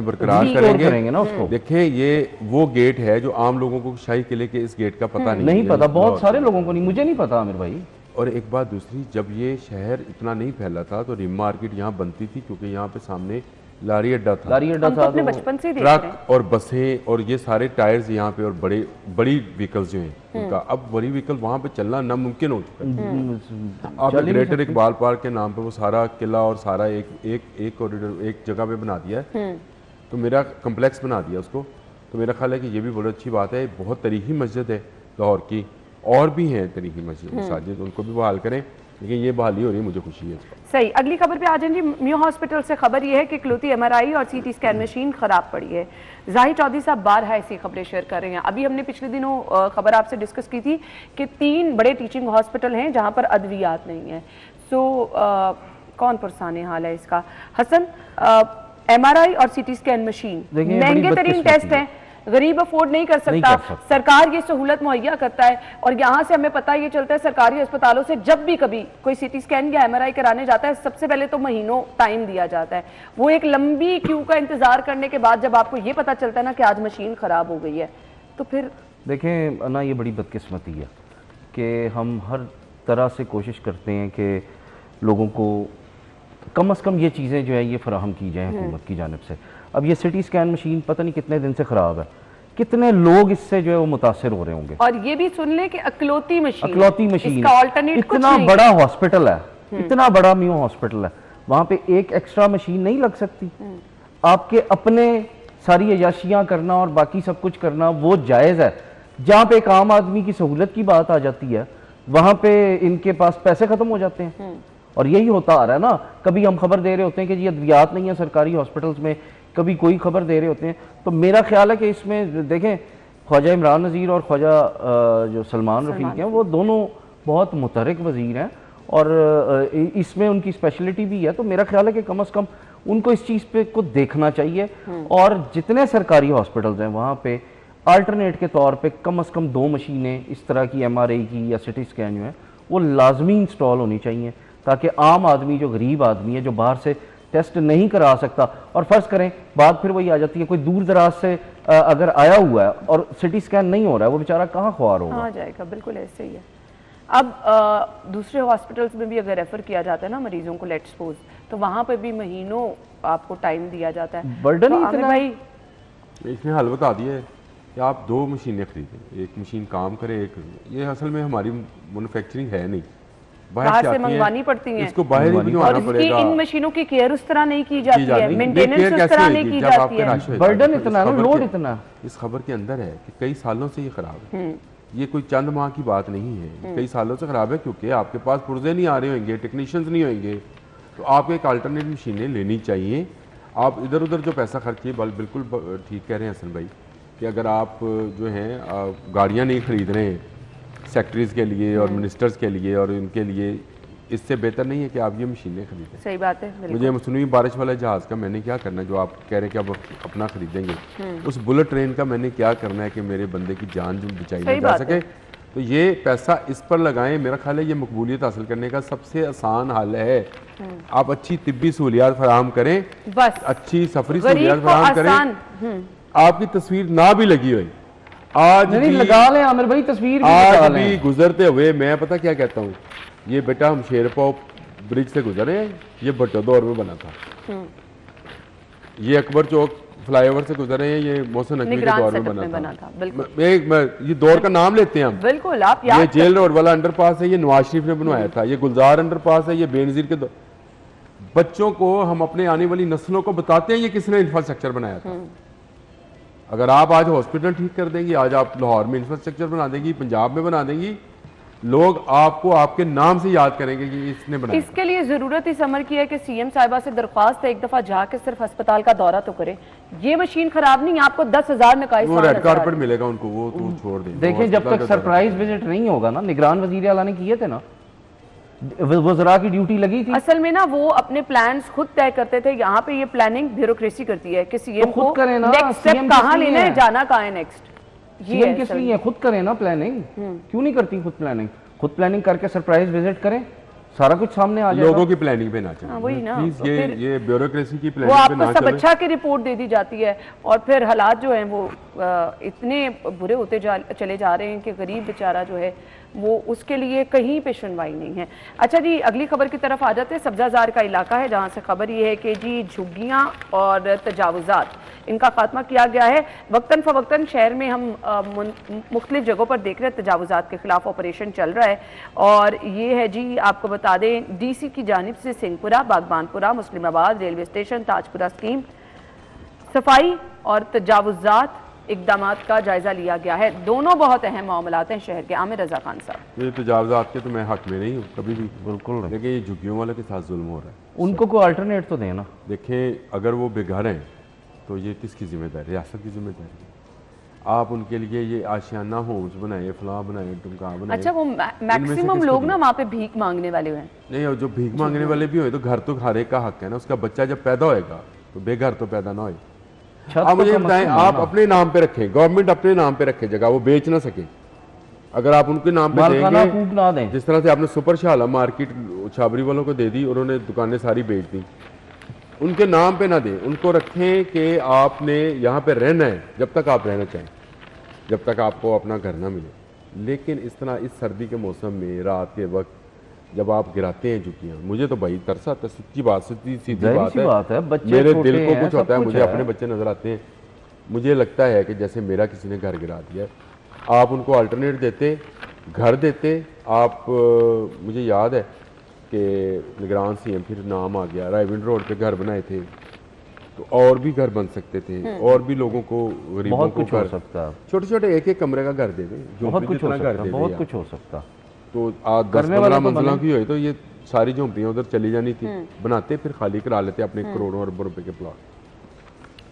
बरकरार करेंगे ना उसको? देखिए, ये वो गेट है जो आम लोगों को शाही किले के इस गेट का पता नहीं पता, बहुत सारे लोगों को नहीं, मुझे नहीं पता आमिर भाई। और एक बात दूसरी, जब ये शहर इतना नहीं फैला था तो रिम मार्केट यहाँ बनती थी, क्योंकि यहाँ पे सामने लारी अड्डा था, अपने बचपन से ट्रक और बसें और ये सारे टायर्स यहाँ पे, और बड़ी व्हीकल्स जो हैं उनका, अब बड़ी व्हीकल वहाँ पे चलना नामुमकिन हो चुका है। आप ग्रेटर इकबाल पार्क के नाम पे वो सारा किला और सारा एक कॉरिडोर एक जगह पे बना दिया है, तो मेरा कम्प्लेक्स बना दिया उसको। तो मेरा ख्याल है कि ये भी बड़ी अच्छी बात है। बहुत तारीखी मस्जिद है लाहौर की, और भी हैं तारीखी मस्जिद, उनको भी बहाल करें, लेकिन ये बहाली हो रही है, मुझे खुशी है। सही, अगली खबर पे आ जाएंगे। म्यू हॉस्पिटल से खबर ये है कि इकलौती एमआरआई और सीटी स्कैन मशीन खराब पड़ी है। जाहिर चौधरी साहब बारहा ऐसी खबरें शेयर कर रहे हैं। अभी हमने पिछले दिनों खबर आपसे डिस्कस की थी कि 3 बड़े टीचिंग हॉस्पिटल हैं जहां पर अद्वियात नहीं है। सो कौन पुरसाने हाल है इसका? हसन, एमआरआई और सीटी स्कैन मशीन महंगे तरीन टेस्ट हैं, गरीब अफोर्ड नहीं कर सकता, सरकार ये सहूलत मुहैया करता है। और यहाँ से हमें पता ये चलता है सरकारी अस्पतालों से जब भी कभी कोई सीटी स्कैन या MRI कराने जाता है, सबसे पहले तो महीनों टाइम दिया जाता है। वो एक लंबी क्यू का इंतजार करने के बाद जब आपको ये पता चलता है ना कि आज मशीन खराब हो गई है, तो फिर देखें ना, ये बड़ी बदकिस्मती है कि हम हर तरह से कोशिश करते हैं कि लोगों को कम से कम ये चीज़ें जो है ये फराहम की जाएँ हुकूमत की जानिब से। अब ये सिटी स्कैन मशीन पता नहीं कितने दिन से ख़राब है, कितने लोग इससे जो है वो मुतासिर हो रहे होंगे। और ये भी सुन लें कि अकलौती मशीन इसका अल्टरनेट इतना बड़ा हॉस्पिटल है, इतना बड़ा म्यू हॉस्पिटल है, वहाँ पे एक एक्स्ट्रा मशीन नहीं लग सकती। आपके अपने सारी अयाशियाँ करना और बाकी सब कुछ करना वो जायज़ है। जहाँ पे एक आम आदमी की सहूलत की बात आ जाती है, वहाँ पे इनके पास पैसे ख़त्म हो जाते हैं। और यही होता आ रहा है ना, कभी हम खबर दे रहे होते हैं कि जी अद्वियात नहीं है सरकारी हॉस्पिटल्स में, कभी कोई खबर दे रहे होते हैं। तो मेरा ख्याल है कि इसमें देखें, ख्वाजा इमरान नज़ीर और ख्वाजा जो सलमान रफ़ीक हैं, वो दोनों बहुत मुतहरिक वज़ीर हैं और इसमें उनकी स्पेशलिटी भी है। तो मेरा ख्याल है कि कम से कम उनको इस चीज़ पे को देखना चाहिए और जितने सरकारी हॉस्पिटल्स हैं वहाँ पे अल्टरनेट के तौर पे कम से कम 2 मशीनें इस तरह की MRI की या सिटी स्कैन जो है वो लाजमी इंस्टॉल होनी चाहिए, ताकि आम आदमी जो गरीब आदमी है जो बाहर से टेस्ट नहीं करा सकता, और फ़र्ज़ करें बात फिर वही आ जाती है, कोई दूर दराज से अगर आया हुआ है और सिटी स्कैन नहीं हो रहा है, वो बेचारा कहाँ ख्वार होगा? कहाँ जाएगा? बिल्कुल ऐसे ही है। अब दूसरे हॉस्पिटल्स में भी अगर रेफर किया जाता है ना मरीजों को, लेट्स सपोज, तो वहाँ पर भी महीनों आपको टाइम दिया जाता है। बर्डन ही इतना भाई इसने हल बता दिया है कि आप 2 मशीनें खरीदें, एक मशीन काम करे, एक ये असल में हमारी मैन्युफैक्चरिंग है नहीं, बाहर से मंगवानी पड़ती हैं, इसको बाहर ही भिजवाना पड़ेगा। इन मशीनों की केयर उस तरह नहीं की जाती है, मेंटेनेंस उस तरह नहीं की जाती है, बर्डन इतना, लोड इतना। इस खबर के अंदर है कि कई सालों से ये खराब है, ये कोई चंद माह की बात नहीं है, कई सालों से खराब है, क्योंकि आपके पास पुर्जे नहीं आ रहे होंगे, टेक्नीशियंस नहीं होंगे, तो आपको एक अल्टरनेट मशीनें लेनी चाहिए। आप इधर उधर जो पैसा खर्चिए, बिल्कुल ठीक कह रहे हैं हसन भाई कि अगर आप जो हैं गाड़ियाँ नहीं खरीद रहे हैं सेक्रेटरीज के लिए और मिनिस्टर्स के लिए और उनके लिए, इससे बेहतर नहीं है कि आप ये मशीनें खरीदें। सही बात है। मुझे मसनूई बारिश वाले जहाज़ का मैंने क्या करना है, जो आप कह रहे हैं कि अब अपना खरीदेंगे, उस बुलेट ट्रेन का मैंने क्या करना है कि मेरे बंदे की जान जो बचाई ना जा सके, तो ये पैसा इस पर लगाएं। मेरा ख्याल है ये मकबूलियत हासिल करने का सबसे आसान हल है। आप अच्छी तिब्बी सहूलियात फराहम करें, बस अच्छी सफरी सहूलियात फराहम करें, आपकी तस्वीर ना भी लगी हुई आज नहीं लगा लें आमिर भाई, तस्वीर आज भी गुजरते हुए मैं पता क्या कहता हूँ, ये बेटा हम शेरपाव ब्रिज से गुजरे, ये भुट्टो दौर में बना था, ये अकबर चौक फ्लाईओवर से गुजरे हैं, ये मोहसिन नकवी के दौर में बना था। बिल्कुल ये दौर का नाम लेते हैं हम, बिल्कुल आप याद, ये जेल रोड वाला अंडरपास है, ये नवाज शरीफ ने बनवाया था, ये गुलजार अंडरपास है, ये बेनजीर के दौर। बच्चों को हम अपने आने वाली नस्लों को बताते हैं ये किसने इंफ्रास्ट्रक्चर बनाया था। अगर आप आज हॉस्पिटल ठीक कर देंगी, आज आप लाहौर में इंफ्रास्ट्रक्चर बना देंगी, पंजाब में बना देंगी, लोग आपको आपके नाम से याद करेंगे कि इसने बनाया। इसके लिए जरूरत इस अमर की है कि सीएम साहिबा से दरख्वास्त है एक दफा जाके सिर्फ अस्पताल का दौरा तो करें। ये मशीन खराब नहीं, आपको 10,000 में का वो रेड कारपेट मिलेगा उनको, वो तो छोड़ दें। देखिए जब तक सरप्राइज विजिट नहीं होगा ना, निगरान वजीर आला ने किए थे ना, वज़रा की ड्यूटी लगी थी। असल में ना वो अपने प्लान्स खुद तय करते थे, यहाँ पे ये प्लानिंग ब्यूरोक्रेसी करती है कि सीएम को नेक्स्ट स्टेप कहाँ लेना है, जाना कहाँ है नेक्स्ट। सीएम किस लिए खुद करें ना प्लानिंग, क्यों नहीं करती खुद प्लानिंग? खुद प्लानिंग करके सरप्राइज विजिट करें, सारा कुछ सामने आ जाएगा। लोगों की प्लानिंग पे ना चले, वही ना, प्लीज ये ब्यूरोक्रेसी की प्लानिंग पे ना चले। वो आपको सब अच्छा की रिपोर्ट दे दी जाती है और फिर हालात जो हैं वो इतने बुरे होते चले जा रहे हैं कि गरीब बेचारा जो है वो उसके लिए कहीं पे सुनवाई नहीं है। अच्छा जी, अगली खबर की तरफ आ जाते हैं। सब्जाजार का इलाका है जहाँ से खबर ये है कि जी झुग्गियाँ और तजावुजात इनका खात्मा किया गया है। वक्तन फ़वक्तन शहर में हम मुख्तलिफ जगहों पर देख रहे हैं तजावुजात के खिलाफ ऑपरेशन चल रहा है। और ये है जी, आपको बता दें DC की जानिब से Singhpura, Baghbanpura, Muslimabad, railway station, Tajpura scheme, सफाई और तजावुजात इकदामात का जायजा लिया गया है। दोनों बहुत अहम मामलात हैं शहर के। आमिर रजा खान साहब, ये तजावुजात के तो मैं हक में नहीं हूँ कभी भी, बिल्कुल, लेकिन ये झुग्गियों वालों के साथ जुल्म हो रहा है, उनको कोई अल्टरनेट तो देना। देखें अगर वो बेघर हैं तो ये किसकी जिम्मेदारी? रियासत की जिम्मेदारी है। आप उनके लिए ये आशियाना होम्स बनाए, फलां बनाए, टुमका बनाए। अच्छा, वो मैक्सिमम लोग ना वहाँ पे भीख मांगने वाले हैं। नहीं, जो भीख मांगने वाले भी हुए तो घर तो हर एक का हक है ना, उसका बच्चा जब पैदा होएगा तो बेघर तो पैदा ना होए। आप मुझे बताएं, आप अपने नाम पे रखें, गवर्नमेंट अपने नाम पे रखे जगह, वो बेच ना सके। अगर आप उनके नाम पे देंगे, ना दें। जिस तरह से आपने सुपर शाला मार्केट छाबरी वालों को दे दी, उन्होंने दुकानें सारी बेच दी, उनके नाम पे ना दें, उनको रखें कि आपने यहाँ पे रहना है जब तक आप रहना चाहें, जब तक आपको अपना घर ना मिले। लेकिन इस तरह इस सर्दी के मौसम में रात के वक्त जब आप गिराते हैं झुकियाँ, मुझे तो भाई तरस आता है, सच्ची बात, सीधी बात है। मेरे दिल को कुछ होता है, मुझे अपने बच्चे नजर आते हैं, मुझे लगता है कि जैसे मेरा किसी ने घर गिरा दिया। आप उनको अल्टरनेट देते, घर देते। आप मुझे याद है कि निगरान सीएम फिर नाम आ गया, रायविंड रोड पे घर बनाए थे, तो और भी घर बन सकते थे, और भी लोगों को, गरीबों को घर, छोटे छोटे एक एक कमरे का घर दे दें, बहुत कुछ हो सकता। तो आज 10-15 मंजिलों की हुई तो ये सारी झोंपड़ियां उधर चली जानी थी, बनाते फिर खाली करा लेते अपने करोड़ों अरबों रुपए के प्लॉट।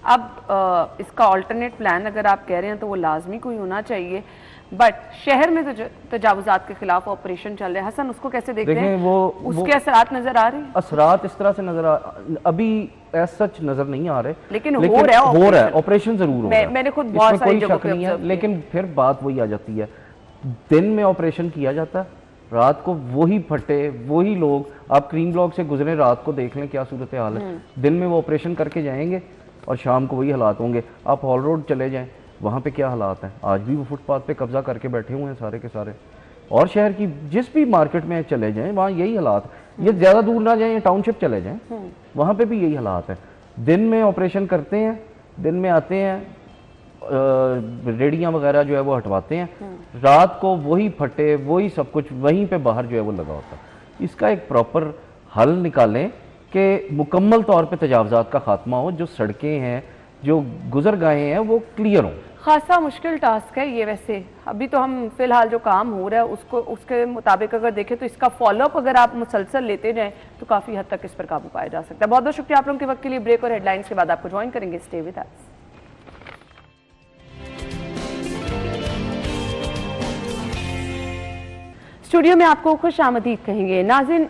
अब इसका ऑल्टरनेट प्लान अगर आप कह रहे हैं तो वो लाजमी कोई होना चाहिए, बट शहर में तो तजावुजात के खिलाफ ऑपरेशन चल रहे हैं, हसन उसको कैसे देखते हैं? उसके असरात नजर आ रहे हैं? असरात इस तरह से नजर अभी एज सच नजर नहीं आ रहे, लेकिन हो रहा है ऑपरेशन जरूर हो रहा है। मैंने खुद बहुत सारी जगहों पे ऑब्जर्व किया। लेकिन फिर बात वही आ जाती है, दिन में ऑपरेशन किया जाता है, रात को वही फटे वही लोग, आप क्रीम ब्लॉक से गुजरे रात को देख लें क्या सूरत हाल है, दिन में वो ऑपरेशन करके जाएंगे और शाम को वही हालात होंगे। आप हॉल रोड चले जाएं, वहाँ पे क्या हालात हैं, आज भी वो फुटपाथ पे कब्जा करके बैठे हुए हैं सारे के सारे। और शहर की जिस भी मार्केट में चले जाएं वहाँ यही हालात, ये ज़्यादा दूर ना जाएं, टाउनशिप चले जाएं, वहाँ पे भी यही हालात है। दिन में ऑपरेशन करते हैं, दिन में आते हैं, रेडियाँ वगैरह जो है वो हटवाते हैं, रात को वही फटे वही सब कुछ वहीं पे बाहर जो है वो लगा होता है। इसका एक प्रॉपर हल निकालें कि मुकम्मल तौर पे तजावजात का खात्मा हो, जो सड़कें हैं, जो गुजरगाहें हैं वो क्लियर हों। खासा मुश्किल टास्क है ये वैसे। अभी तो हम फिलहाल जो काम हो रहा है उसको उसके मुताबिक अगर देखें तो इसका फॉलोअप अगर आप मुसलसल लेते जाएं तो काफ़ी हद तक इस पर काबू पाया जा सकता है। बहुत बहुत शुक्रिया आप लोगों के वक्त के लिए। ब्रेक और हेडलाइंस के बाद आपको ज्वाइन करेंगे, स्टे विद अस। स्टूडियो में आपको खुश आमदीद कहेंगे। नाज़रीन,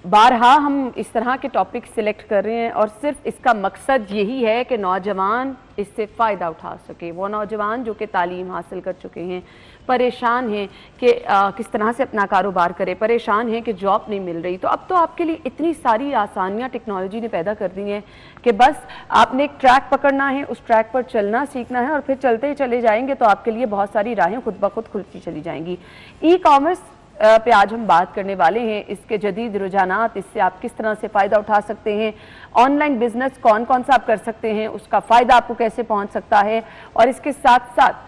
बारहा हम इस तरह के टॉपिक सिलेक्ट कर रहे हैं और सिर्फ इसका मकसद यही है कि नौजवान इससे फ़ायदा उठा सके। वो नौजवान जो कि तालीम हासिल कर चुके हैं, परेशान हैं कि किस तरह से अपना कारोबार करें, परेशान हैं कि जॉब नहीं मिल रही, तो अब तो आपके लिए इतनी सारी आसानियाँ टेक्नोलॉजी ने पैदा कर दी हैं कि बस आपने एक ट्रैक पकड़ना है, उस ट्रैक पर चलना सीखना है और फिर चलते ही चले जाएंगे तो आपके लिए बहुत सारी राहें खुद ब खुद खुलती चली जाएंगी। ई कॉमर्स पे आज हम बात करने वाले हैं, इसके जदीद रुझानात, इससे आप किस तरह से फ़ायदा उठा सकते हैं, ऑनलाइन बिजनेस कौन कौन सा आप कर सकते हैं, उसका फ़ायदा आपको कैसे पहुंच सकता है और इसके साथ साथ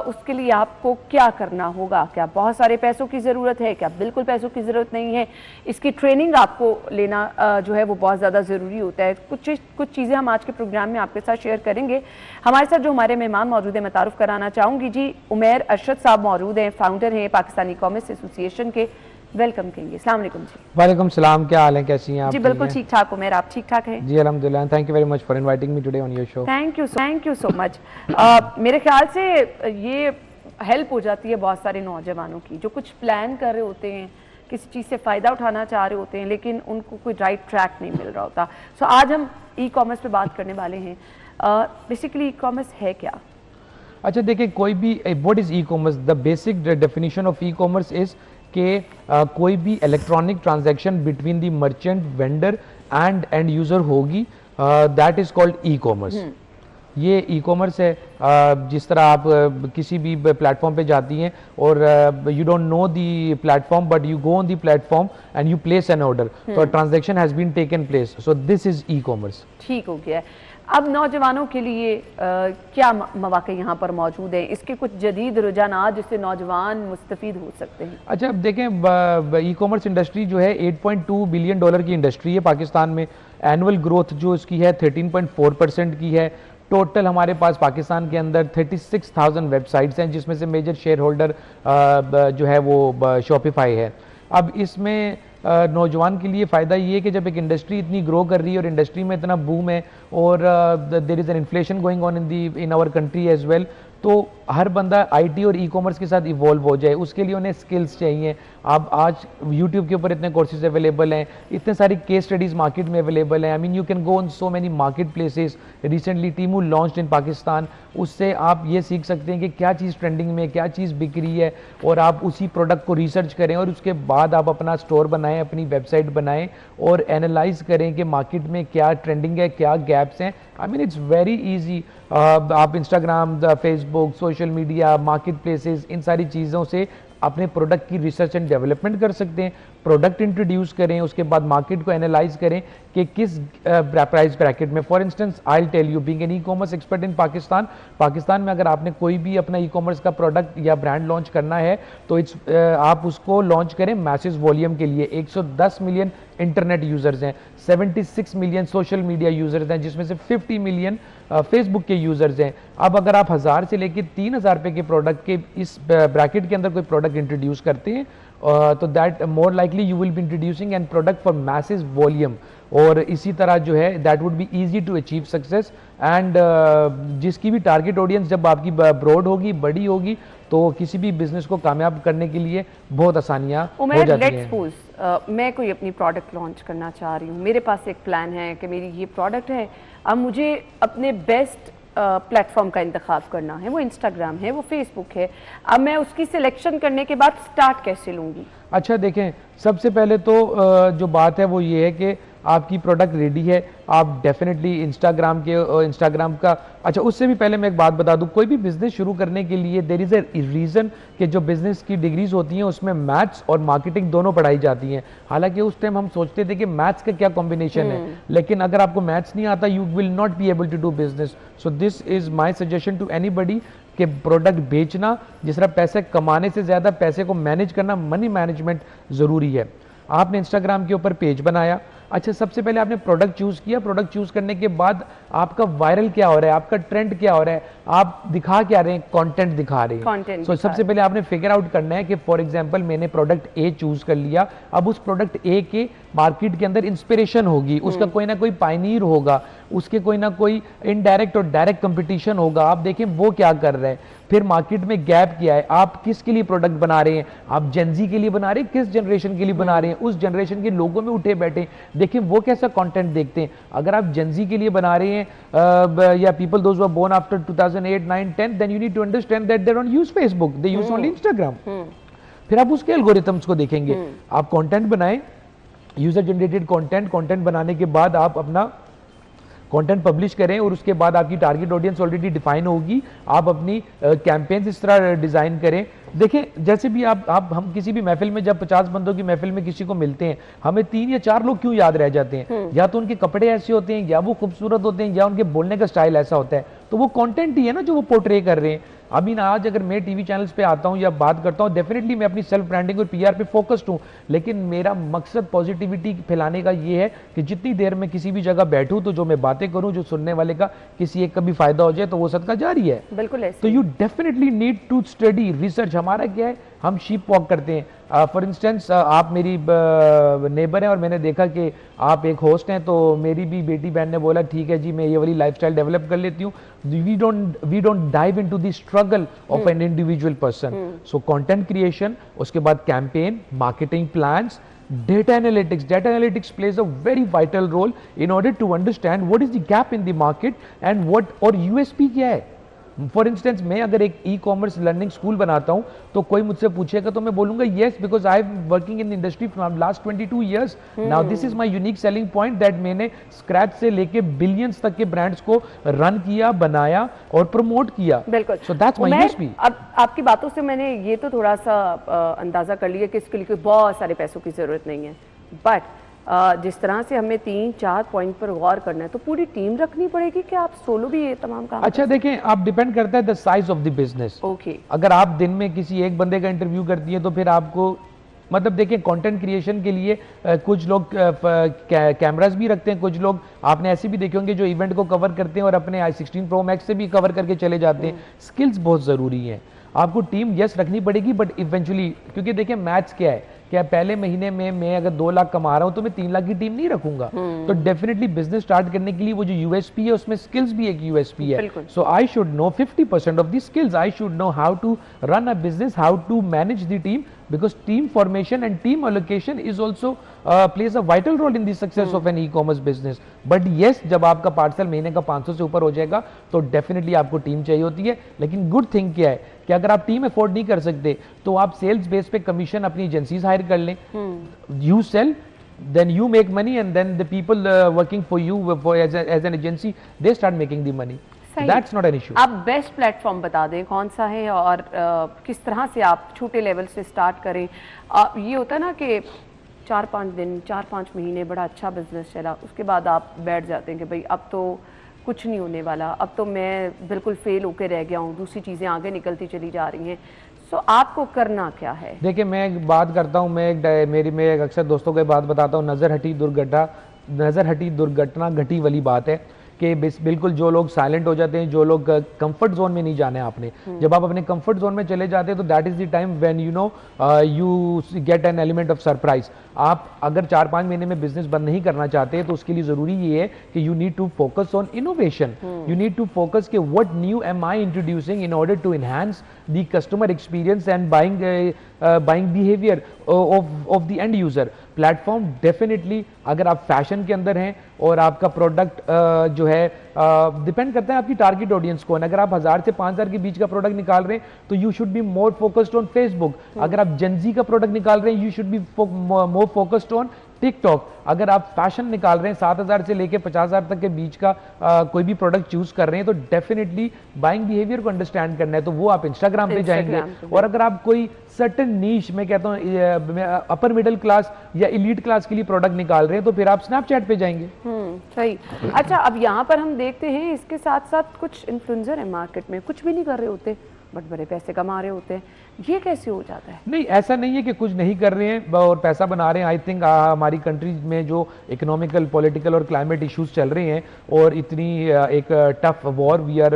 उसके लिए आपको क्या करना होगा। क्या बहुत सारे पैसों की ज़रूरत है, क्या बिल्कुल पैसों की ज़रूरत नहीं है, इसकी ट्रेनिंग आपको लेना जो है वो बहुत ज़्यादा ज़रूरी होता है। कुछ चीज़ें हम आज के प्रोग्राम में आपके साथ शेयर करेंगे। हमारे साथ जो हमारे मेहमान मौजूद हैं, मैं तारुफ कराना चाहूँगी जी, उमैर अरशद साहब मौजूद हैं, फाउंडर हैं पाकिस्तानी कॉमर्स एसोसिएशन के। वेलकम कहेंगे। अस्सलाम वालेकुम जी। वालेकुम सलाम, क्या हाल है, कैसी हैं आप? जी बिल्कुल ठीक ठाक उमैर, आप ठीक ठाक हैं? जी अल्हम्दुलिल्लाह। Thank you very much for inviting me today on your show. Thank you so much. मेरे ख्याल से ये हेल्प हो जाती है बहुत सारे नौजवानों की जो कुछ प्लान कर रहे होते हैं, किसी चीज़ से फ़ायदा उठाना चाह रहे होते हैं लेकिन उनको कोई राइट ट्रैक नहीं मिल रहा होता। सो आज हम ई कॉमर्स पे बात करने वाले हैं। बेसिकली ई कॉमर्स है क्या? अच्छा देखिए, कोई भी what is e commerce, the basic definition of e commerce is कि कोई भी electronic transaction between the merchant, vendor and user होगी, that is called e commerce. ये ई कॉमर्स है। जिस तरह आप किसी भी प्लेटफॉर्म पे जाती हैं और you don't know the platform but you go on the platform and you place an order, तो transaction has been taken place, so this is e commerce. ठीक हो गया। अब नौजवानों के लिए क्या मौके यहाँ पर मौजूद हैं, इसके कुछ जदीद रुझानात जिससे नौजवान मुस्तफीद हो सकते हैं? अच्छा, अब देखें, ई कॉमर्स इंडस्ट्री जो है $8.2 बिलियन की इंडस्ट्री है पाकिस्तान में। एनुअल ग्रोथ जो इसकी है 13.4% की है। टोटल हमारे पास पाकिस्तान के अंदर 36,000 वेबसाइट्स हैं, जिसमें से मेजर शेयर होल्डर जो है वो शॉपिफाई है। अब इसमें नौजवान के लिए फ़ायदा ये है कि जब एक इंडस्ट्री इतनी ग्रो कर रही है और इंडस्ट्री में इतना बूम है और there is an inflation going on in our country as well, तो हर बंदा आईटी और ई कॉमर्स के साथ इवॉल्व हो जाए, उसके लिए उन्हें स्किल्स चाहिए। आप आज यूट्यूब के ऊपर इतने कोर्सेज अवेलेबल हैं, इतने सारी केस स्टडीज मार्केट में अवेलेबल हैं। I mean you can go on so many market places. Recently Temu launched in Pakistan, उससे आप ये सीख सकते हैं कि क्या चीज़ ट्रेंडिंग में, क्या चीज़ बिक रही है, और आप उसी प्रोडक्ट को रिसर्च करें और उसके बाद आप अपना स्टोर बनाएं, अपनी वेबसाइट बनाएं और एनालाइज करें कि मार्केट में क्या ट्रेंडिंग है, क्या गैप्स हैं। I mean it's very easy. आप Instagram, Facebook, social media, market places, इन सारी चीज़ों से अपने प्रोडक्ट की रिसर्च एंड डेवलपमेंट कर सकते हैं। प्रोडक्ट इंट्रोड्यूस करें, उसके बाद मार्केट को एनालाइज करें कि किस प्राइस ब्रैकेट में। For instance I will tell you, being an e commerce expert in Pakistan में अगर आपने कोई भी अपना ई कॉमर्स का प्रोडक्ट या ब्रांड लॉन्च करना है तो आप उसको लॉन्च करें मैसेज वॉल्यूम के लिए। 110 मिलियन इंटरनेट यूजर्स हैं, 76 मिलियन सोशल मीडिया यूजर्स हैं, जिसमें से 50 मिलियन फेसबुक के यूजर्स हैं। अब अगर आप 1000 से लेकर 3000 रुपए के प्रोडक्ट के इस ब्रैकेट के अंदर कोई प्रोडक्ट इंट्रोड्यूस करते हैं तो that more likely you will be introducing an product for message volume. और इसी तरह जो है that would be easy to achieve success. And जिसकी भी टारगेट ऑडियंस जब आपकी ब्रॉड होगी, बड़ी होगी, तो किसी भी बिजनेस को कामयाब करने के लिए बहुत आसानियां हो जाती हैं। लेट्स सपोज मैं कोई अपनी प्रोडक्ट लॉन्च करना चाह रही हूँ, मेरे पास एक प्लान है कि मेरी ये प्रोडक्ट है, अब मुझे अपने बेस्ट प्लेटफॉर्म का इंतखाब करना है, वो इंस्टाग्राम है, वो फेसबुक है, अब मैं उसकी सिलेक्शन करने के बाद स्टार्ट कैसे लूँगी? अच्छा देखें, सबसे पहले तो जो बात है वो ये है कि आपकी प्रोडक्ट रेडी है, आप डेफिनेटली इंस्टाग्राम का अच्छा उससे भी पहले मैं एक बात बता दूं, कोई भी बिजनेस शुरू करने के लिए देयर इज ए रीज़न कि जो बिजनेस की डिग्रीज होती हैं उसमें मैथ्स और मार्केटिंग दोनों पढ़ाई जाती हैं। हालांकि उस टाइम हम सोचते थे कि मैथ्स का क्या कॉम्बिनेशन है, लेकिन अगर आपको मैथ्स नहीं आता you will not be able to do business. So this is my suggestion to anybody कि प्रोडक्ट बेचना, जिस तरह पैसे कमाने से ज़्यादा पैसे को मैनेज करना, मनी मैनेजमेंट ज़रूरी है। आपने इंस्टाग्राम के ऊपर पेज बनाया, अच्छा सबसे पहले आपने प्रोडक्ट चूज किया, प्रोडक्ट चूज करने के बाद आपका वायरल क्या हो रहा है, आपका ट्रेंड क्या हो रहा है, आप दिखा क्या रहे हैं, कंटेंट दिखा रहे हैं। सो सबसे पहले आपने फिगर आउट करना है कि फॉर एग्जांपल मैंने प्रोडक्ट ए चूज कर लिया, अब उस प्रोडक्ट ए के मार्केट के अंदर इंस्पिरेशन होगी, उसका कोई ना कोई पायनीर होगा, उसके कोई ना कोई इनडायरेक्ट और डायरेक्ट कंपटीशन होगा, आप देखें वो क्या कर रहे हैं, फिर मार्केट में गैप क्या है, आप किसके लिए प्रोडक्ट बना रहे हैं, आप जेनजी के लिए बना रहे हैं, किस जनरेशन के लिए बना रहे हैं, उस जनरेशन के लोगों में उठे बैठे देखें वो कैसा कंटेंट देखते हैं। अगर आप जेनजी के लिए बना रहे हैं या people those who are born after 2008, 9, 10, then you need to understand that they don't use Facebook, they use only Instagram. फिर आप उसके एल्गोरिथम्स को देखेंगे, आप कंटेंट बनाएं, यूजर जनरेटेड कंटेंट बनाने के बाद आप अपना कंटेंट पब्लिश करें और उसके बाद आपकी टारगेट ऑडियंस ऑलरेडी डिफाइन होगी, आप अपनी कैंपेन्स इस तरह डिजाइन करें। देखिए जैसे भी हम किसी भी महफिल में जब 50 बंदों की महफिल में किसी को मिलते हैं, हमें 3 या 4 लोग क्यों याद रह जाते हैं, या तो उनके कपड़े ऐसे होते हैं, या वो खूबसूरत होते हैं, या उनके बोलने का स्टाइल ऐसा होता है, तो वो कंटेंट ही है ना जो वो पोर्ट्रे कर रहे हैं। अभी ना आज अगर मैं टीवी चैनल्स पे आता हूं या बात करता हूं, डेफिनेटली मैं अपनी सेल्फ ब्रांडिंग और पीआर पे फोकस्ड हूं, लेकिन मेरा मकसद पॉजिटिविटी फैलाने का ये है कि जितनी देर मैं किसी भी जगह बैठूं तो जो मैं बातें करूं, जो सुनने वाले का किसी एक का भी फायदा हो जाए तो वो सदका जारी है। बिल्कुल ऐसे। तो you definitely need to study research. हमारा क्या है, हम शीप वॉक करते हैं। फॉर इंस्टेंस आप मेरी नेबर हैं और मैंने देखा कि आप एक होस्ट हैं, तो मेरी भी बेटी बहन ने बोला ठीक है जी मैं ये वाली लाइफस्टाइल डेवलप कर लेती हूँ। We don't dive into the struggle of an individual person. So content creation, उसके बाद campaign, marketing plans, data analytics plays a very vital role in order to understand what is the gap in the market and what और USP क्या है। For instance मैं अगर एक e commerce learning school बनाता हूं तो कोई मुझसे पूछेगा तो मैं बोलूंगा yes, because I am working in industry from last 22 years now, this is my unique selling point that मैंने स्क्रैच से लेके बिलियंस तक के ब्रांड्स को रन किया, बनाया और प्रमोट किया। बिल्कुल, सो दैट्स माय यूएसपी। अब आपकी बातों से मैंने ये तो थोड़ा सा अंदाजा कर लिया कि इसके लिए बहुत सारे पैसों की जरूरत नहीं है, बट जिस तरह से हमें 3-4 पॉइंट पर गौर करना है तो पूरी टीम रखनी पड़ेगी कि आप सोलो भी ये तमाम काम? अच्छा देखें, आप डिपेंड करता है the size of the business. Okay, अगर आप दिन में किसी एक बंदे का इंटरव्यू करती है तो फिर आपको मतलब देखें कंटेंट क्रिएशन के लिए कुछ लोग कैमरास भी रखते हैं, कुछ लोग आपने ऐसे भी देखे होंगे जो इवेंट को कवर करते हैं और अपने i16 Pro Max से भी कवर करके चले जाते हैं। स्किल्स बहुत ज़रूरी हैं। आपको टीम यस रखनी पड़ेगी, बट इवेंचुअली, क्योंकि देखिए मैथ्स क्या है, क्या पहले महीने में मैं अगर 2 लाख कमा रहा हूं तो मैं 3 लाख की टीम नहीं रखूंगा। तो डेफिनेटली बिजनेस स्टार्ट करने के लिए वो जो यूएसपी है उसमें स्किल्स भी एक यूएसपी है। So I should know 50% of the skills, I should know how to run a business, how to manage the team, because team formation and team allocation is also plays a vital role in the success of an e-commerce business. But yes, जब आपका parcel महीने का 500 से ऊपर हो जाएगा तो definitely आपको टीम चाहिए होती है। लेकिन गुड थिंग क्या है कि अगर आप टीम अफोर्ड नहीं कर सकते तो आप सेल्स बेस पे कमीशन अपनी एजेंसीज हायर कर लें, you sell, then you make money, and then the people working for you as an agency, they start making the money. That's not an issue. आप बेस्ट प्लेटफॉर्म बता दें कौन सा है और किस तरह से आप छोटे लेवल से स्टार्ट करें। ये होता है ना कि 4-5 दिन 4-5 महीने बड़ा अच्छा बिजनेस चला, उसके बाद आप बैठ जाते हैं कि भाई अब तो कुछ नहीं होने वाला, अब तो मैं बिल्कुल फेल होकर रह गया हूँ, दूसरी चीज़ें आगे निकलती चली जा रही हैं। सो आपको करना क्या है? देखिए मैं एक बात करता हूँ, मैं अक्सर दोस्तों को बात बताता हूँ, नज़र हटी दुर्घटना घटी वाली बात है कि बिल्कुल जो लोग साइलेंट हो जाते हैं, जो लोग कंफर्ट जोन में नहीं जाने आपने, जब आप अपने कंफर्ट जोन में चले जाते हैं तो that is the time when you know you get an element of surprise. आप अगर 4-5 महीने में बिजनेस बंद नहीं करना चाहते तो उसके लिए जरूरी ये है कि you need to focus on innovation, you need to focus कि what new am I introducing in order to enhance the customer experience and buying behaviour of the end user. Platform definitely, अगर आप fashion के अंदर हैं और आपका product जो है डिपेंड करता है आपकी टारगेट ऑडियंस कौन है। अगर आप 1000 से 5000 के बीच का प्रोडक्ट निकाल रहे हैं तो you should be more focused on Facebook. अगर आप जेनजी का प्रोडक्ट निकाल रहे हैं you should be more focused on TikTok. अगर आप फैशन निकाल रहे हैं 7000 से लेके 50000 तक के बीच का कोई भी प्रोडक्ट चूज कर रहे हैं तो डेफिनेटली बाइंग बिहेवियर को अंडरस्टैंड करना है तो वो आप इंस्टाग्राम पे जाएंगे। और अगर आप कोई सर्टेन नीश, मैं कहता हूँ अपर मिडिल क्लास या एलीट क्लास के लिए प्रोडक्ट निकाल रहे हैं तो फिर आप स्नैपचैट पे जाएंगे। सही। अच्छा, अब यहाँ पर हम देखते हैं इसके साथ साथ कुछ इन्फ्लुएंसर है मार्केट में, कुछ भी नहीं कर रहे होते बट बड़े पैसे कमा रहे होते हैं, ये कैसे हो जाता है? नहीं, ऐसा नहीं है कि कुछ नहीं कर रहे हैं और पैसा बना रहे हैं। आई थिंक हमारी कंट्री में जो इकोनॉमिकल, पॉलिटिकल और क्लाइमेट इश्यूज चल रहे हैं और इतनी एक tough war we are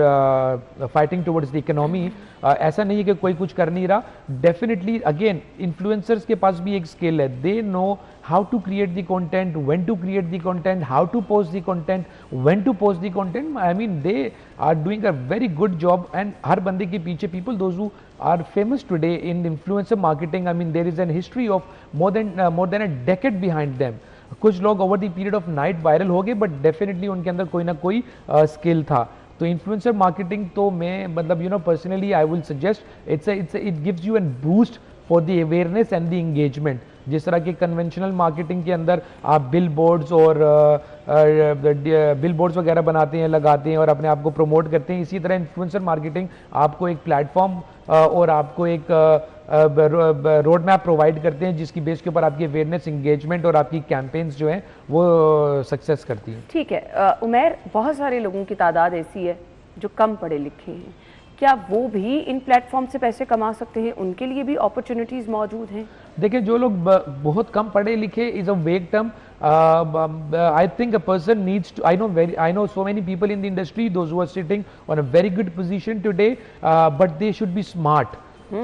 fighting towards the economy, ऐसा नहीं है कि कोई कुछ कर नहीं रहा। डेफिनेटली अगेन इन्फ्लुएंसर्स के पास भी एक स्किल है, they know how to create the content, when to create the content, how to post the content, when to post the content. I mean they are doing a very good job and हर बंदे के पीछे people those who are famous today in influencer marketing, I mean there is an history of more than a decade behind them. कुछ लोग over the period of night viral हो गए but definitely उनके अंदर कोई ना कोई skill था। तो इन्फ्लुएंसर मार्केटिंग तो मैं मतलब you know personally I will suggest it gives you an boost for the awareness and the engagement. जिस तरह की कन्वेंशनल मार्केटिंग के अंदर आप बिल बोर्ड्स वगैरह बनाते हैं, लगाते हैं और अपने आप को प्रमोट करते हैं, इसी तरह इन्फ्लुएंसर मार्केटिंग आपको एक प्लेटफॉर्म और आपको एक रोड मैप प्रोवाइड करते हैं जिसकी बेस के ऊपर आपकी अवेयरनेस, एंगेजमेंट और आपकी कैंपेन्स जो हैं वो सक्सेस करती हैं। ठीक है उमैर, बहुत सारे लोगों की तादाद ऐसी है जो कम पढ़े लिखे हैं, क्या वो भी इन प्लेटफॉर्म से पैसे कमा सकते हैं? उनके लिए भी अपॉर्चुनिटीज मौजूद हैं? देखिए, जो लोग बहुत कम पढ़े लिखे इज अ वेग term. I think a person needs to, I know so many people in the industry, those who are sitting on a very good position today, but they should be smart.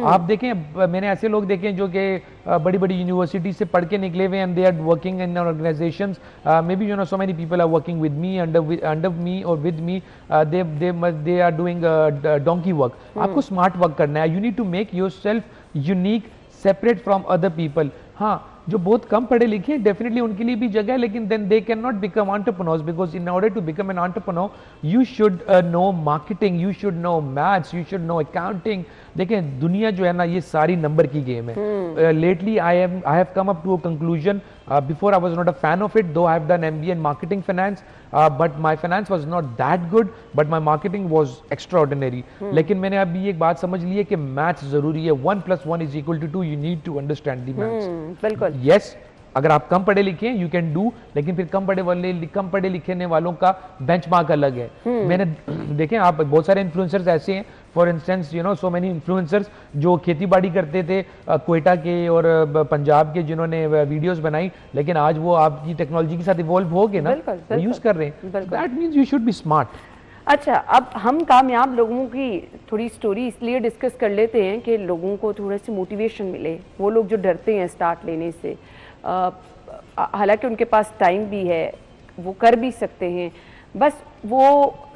आप देखें, मैंने ऐसे लोग देखे जो कि बड़ी बड़ी यूनिवर्सिटी से पढ़ के निकले हुए and they are working in organisations, maybe you know so many people are working with me, under me और with me, they are doing donkey work. आपको स्मार्ट वर्क करना है, you need to make yourself unique, separate from other people. हाँ, जो बहुत कम पढ़े लिखे हैं डेफिनेटली उनके लिए भी जगह है, लेकिन then they can not become entrepreneurs because in order to become an entrepreneur you should know marketing, you should know maths, you should know accounting. देखें, दुनिया जो है ना ये सारी नंबर की गेम है। Lately I have come up to a conclusion, before I was not a fan of it, though I have done MBA in marketing finance, but my finance was not that good, but my marketing was extraordinary. लेकिन मैंने अभी एक बात समझ ली है कि maths जरूरी है, 1 + 1 = 2, you need to understand the maths. बिल्कुल। Yes, अगर आप कम पढ़े लिखे हैं यू कैन डू, लेकिन फिर कम पढ़े लिखने वालों का बेंचमार्क अलग है। मैंने देखें, आप बहुत सारे इन्फ्लुएंसर्स ऐसे हैं, for instance you know so many influencers जो खेती बाड़ी करते थे क्वेटा के और पंजाब के, जिन्होंने वीडियोस बनाई, लेकिन आज वो आपकी टेक्नोलॉजी के साथ इवॉल्व हो गए ना, यूज कर रहे हैं। That means you should be smart. अच्छा, अब हम कामयाब लोगों की थोड़ी स्टोरी इसलिए डिस्कस कर लेते हैं कि लोगों को थोड़ा सी मोटिवेशन मिले, वो लोग जो डरते हैं स्टार्ट लेने से, हालांकि उनके पास टाइम भी है, वो कर भी सकते हैं, बस वो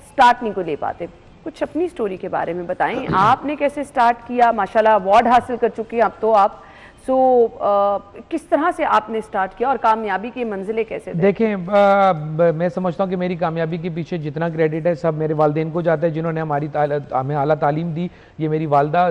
स्टार्ट नहीं को ले पाते। कुछ अपनी स्टोरी के बारे में बताएं, आपने कैसे स्टार्ट किया? माशाल्लाह अवार्ड हासिल कर चुकी हैं अब तो आप, किस तरह से आपने स्टार्ट किया और कामयाबी की मंजिलें कैसे? देखें, मैं समझता हूँ कि मेरी कामयाबी के पीछे जितना क्रेडिट है सब मेरे वालिदैन को जाता है, जिन्होंने हमें आला तालीम दी। ये मेरी वालदा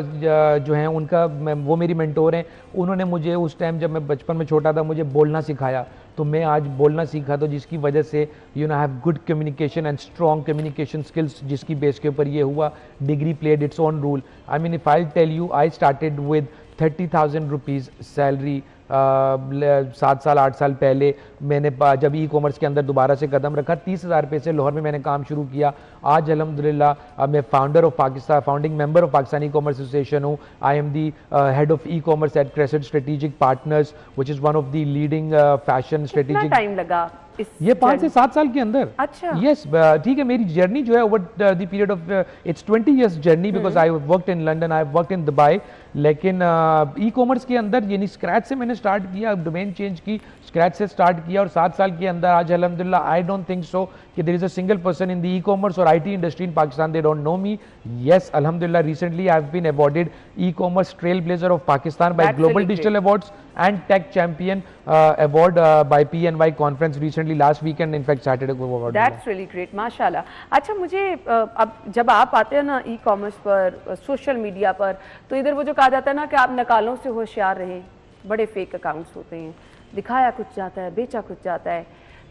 जो हैं उनका, वो मेरी मेंटोर हैं। उन्होंने मुझे उस टाइम जब मैं बचपन में छोटा था मुझे बोलना सिखाया, तो मैं आज बोलना सीखा, तो जिसकी वजह से you know I have good communication and strong communication skills, जिसकी बेस के ऊपर ये हुआ। Degree played its own role. I mean if I tell you, I started with 30,000 rupees salary 7 साल 8 साल पहले। मैंने जब ई कॉमर्स के अंदर दोबारा से कदम रखा, 30,000 रुपये से लाहौर में मैंने काम शुरू किया। आज अल्हम्दुलिल्लाह मैं founding member of Pakistan e commerce association हूँ। I am the head of e commerce at Crescent strategic partners, which is one of the leading fashion strategic. Time लगा ये 5 से 7 साल के अंदर। अच्छा, यस, ठीक है। मेरी जर्नी जो है over the period of its 20 years journey, because I worked in London, I worked in Dubai. लेकिन ई कॉमर्स के अंदर यानी स्क्रैच से मैंने स्टार्ट किया, डोमेन चेंज की, स्क्रैच से स्टार्ट किया, और 7 साल के अंदर आज अल्हम्दुलिल्लाह आई डोंट थिंक सो कि there is a single person in the e commerce और IT industry in Pakistan they don't know me. Yes, अल्हम्दुलिल्लाह recently I have been awarded e commerce trail blazer of Pakistan by global digital awards and tech champion award by PNY conference recently last weekend, in fact Saturday को award। That's really great, माशाल्लाह। अच्छा, मुझे अब जब आप आते हैं ना ई कॉमर्स पर, सोशल मीडिया पर, तो इधर वो जो कहा जाता है ना कि आप नकालों से होशियार रहें, बड़े फेक अकाउंट्स होते हैं, दिखाया कुछ जाता है बेचा कुछ जाता है,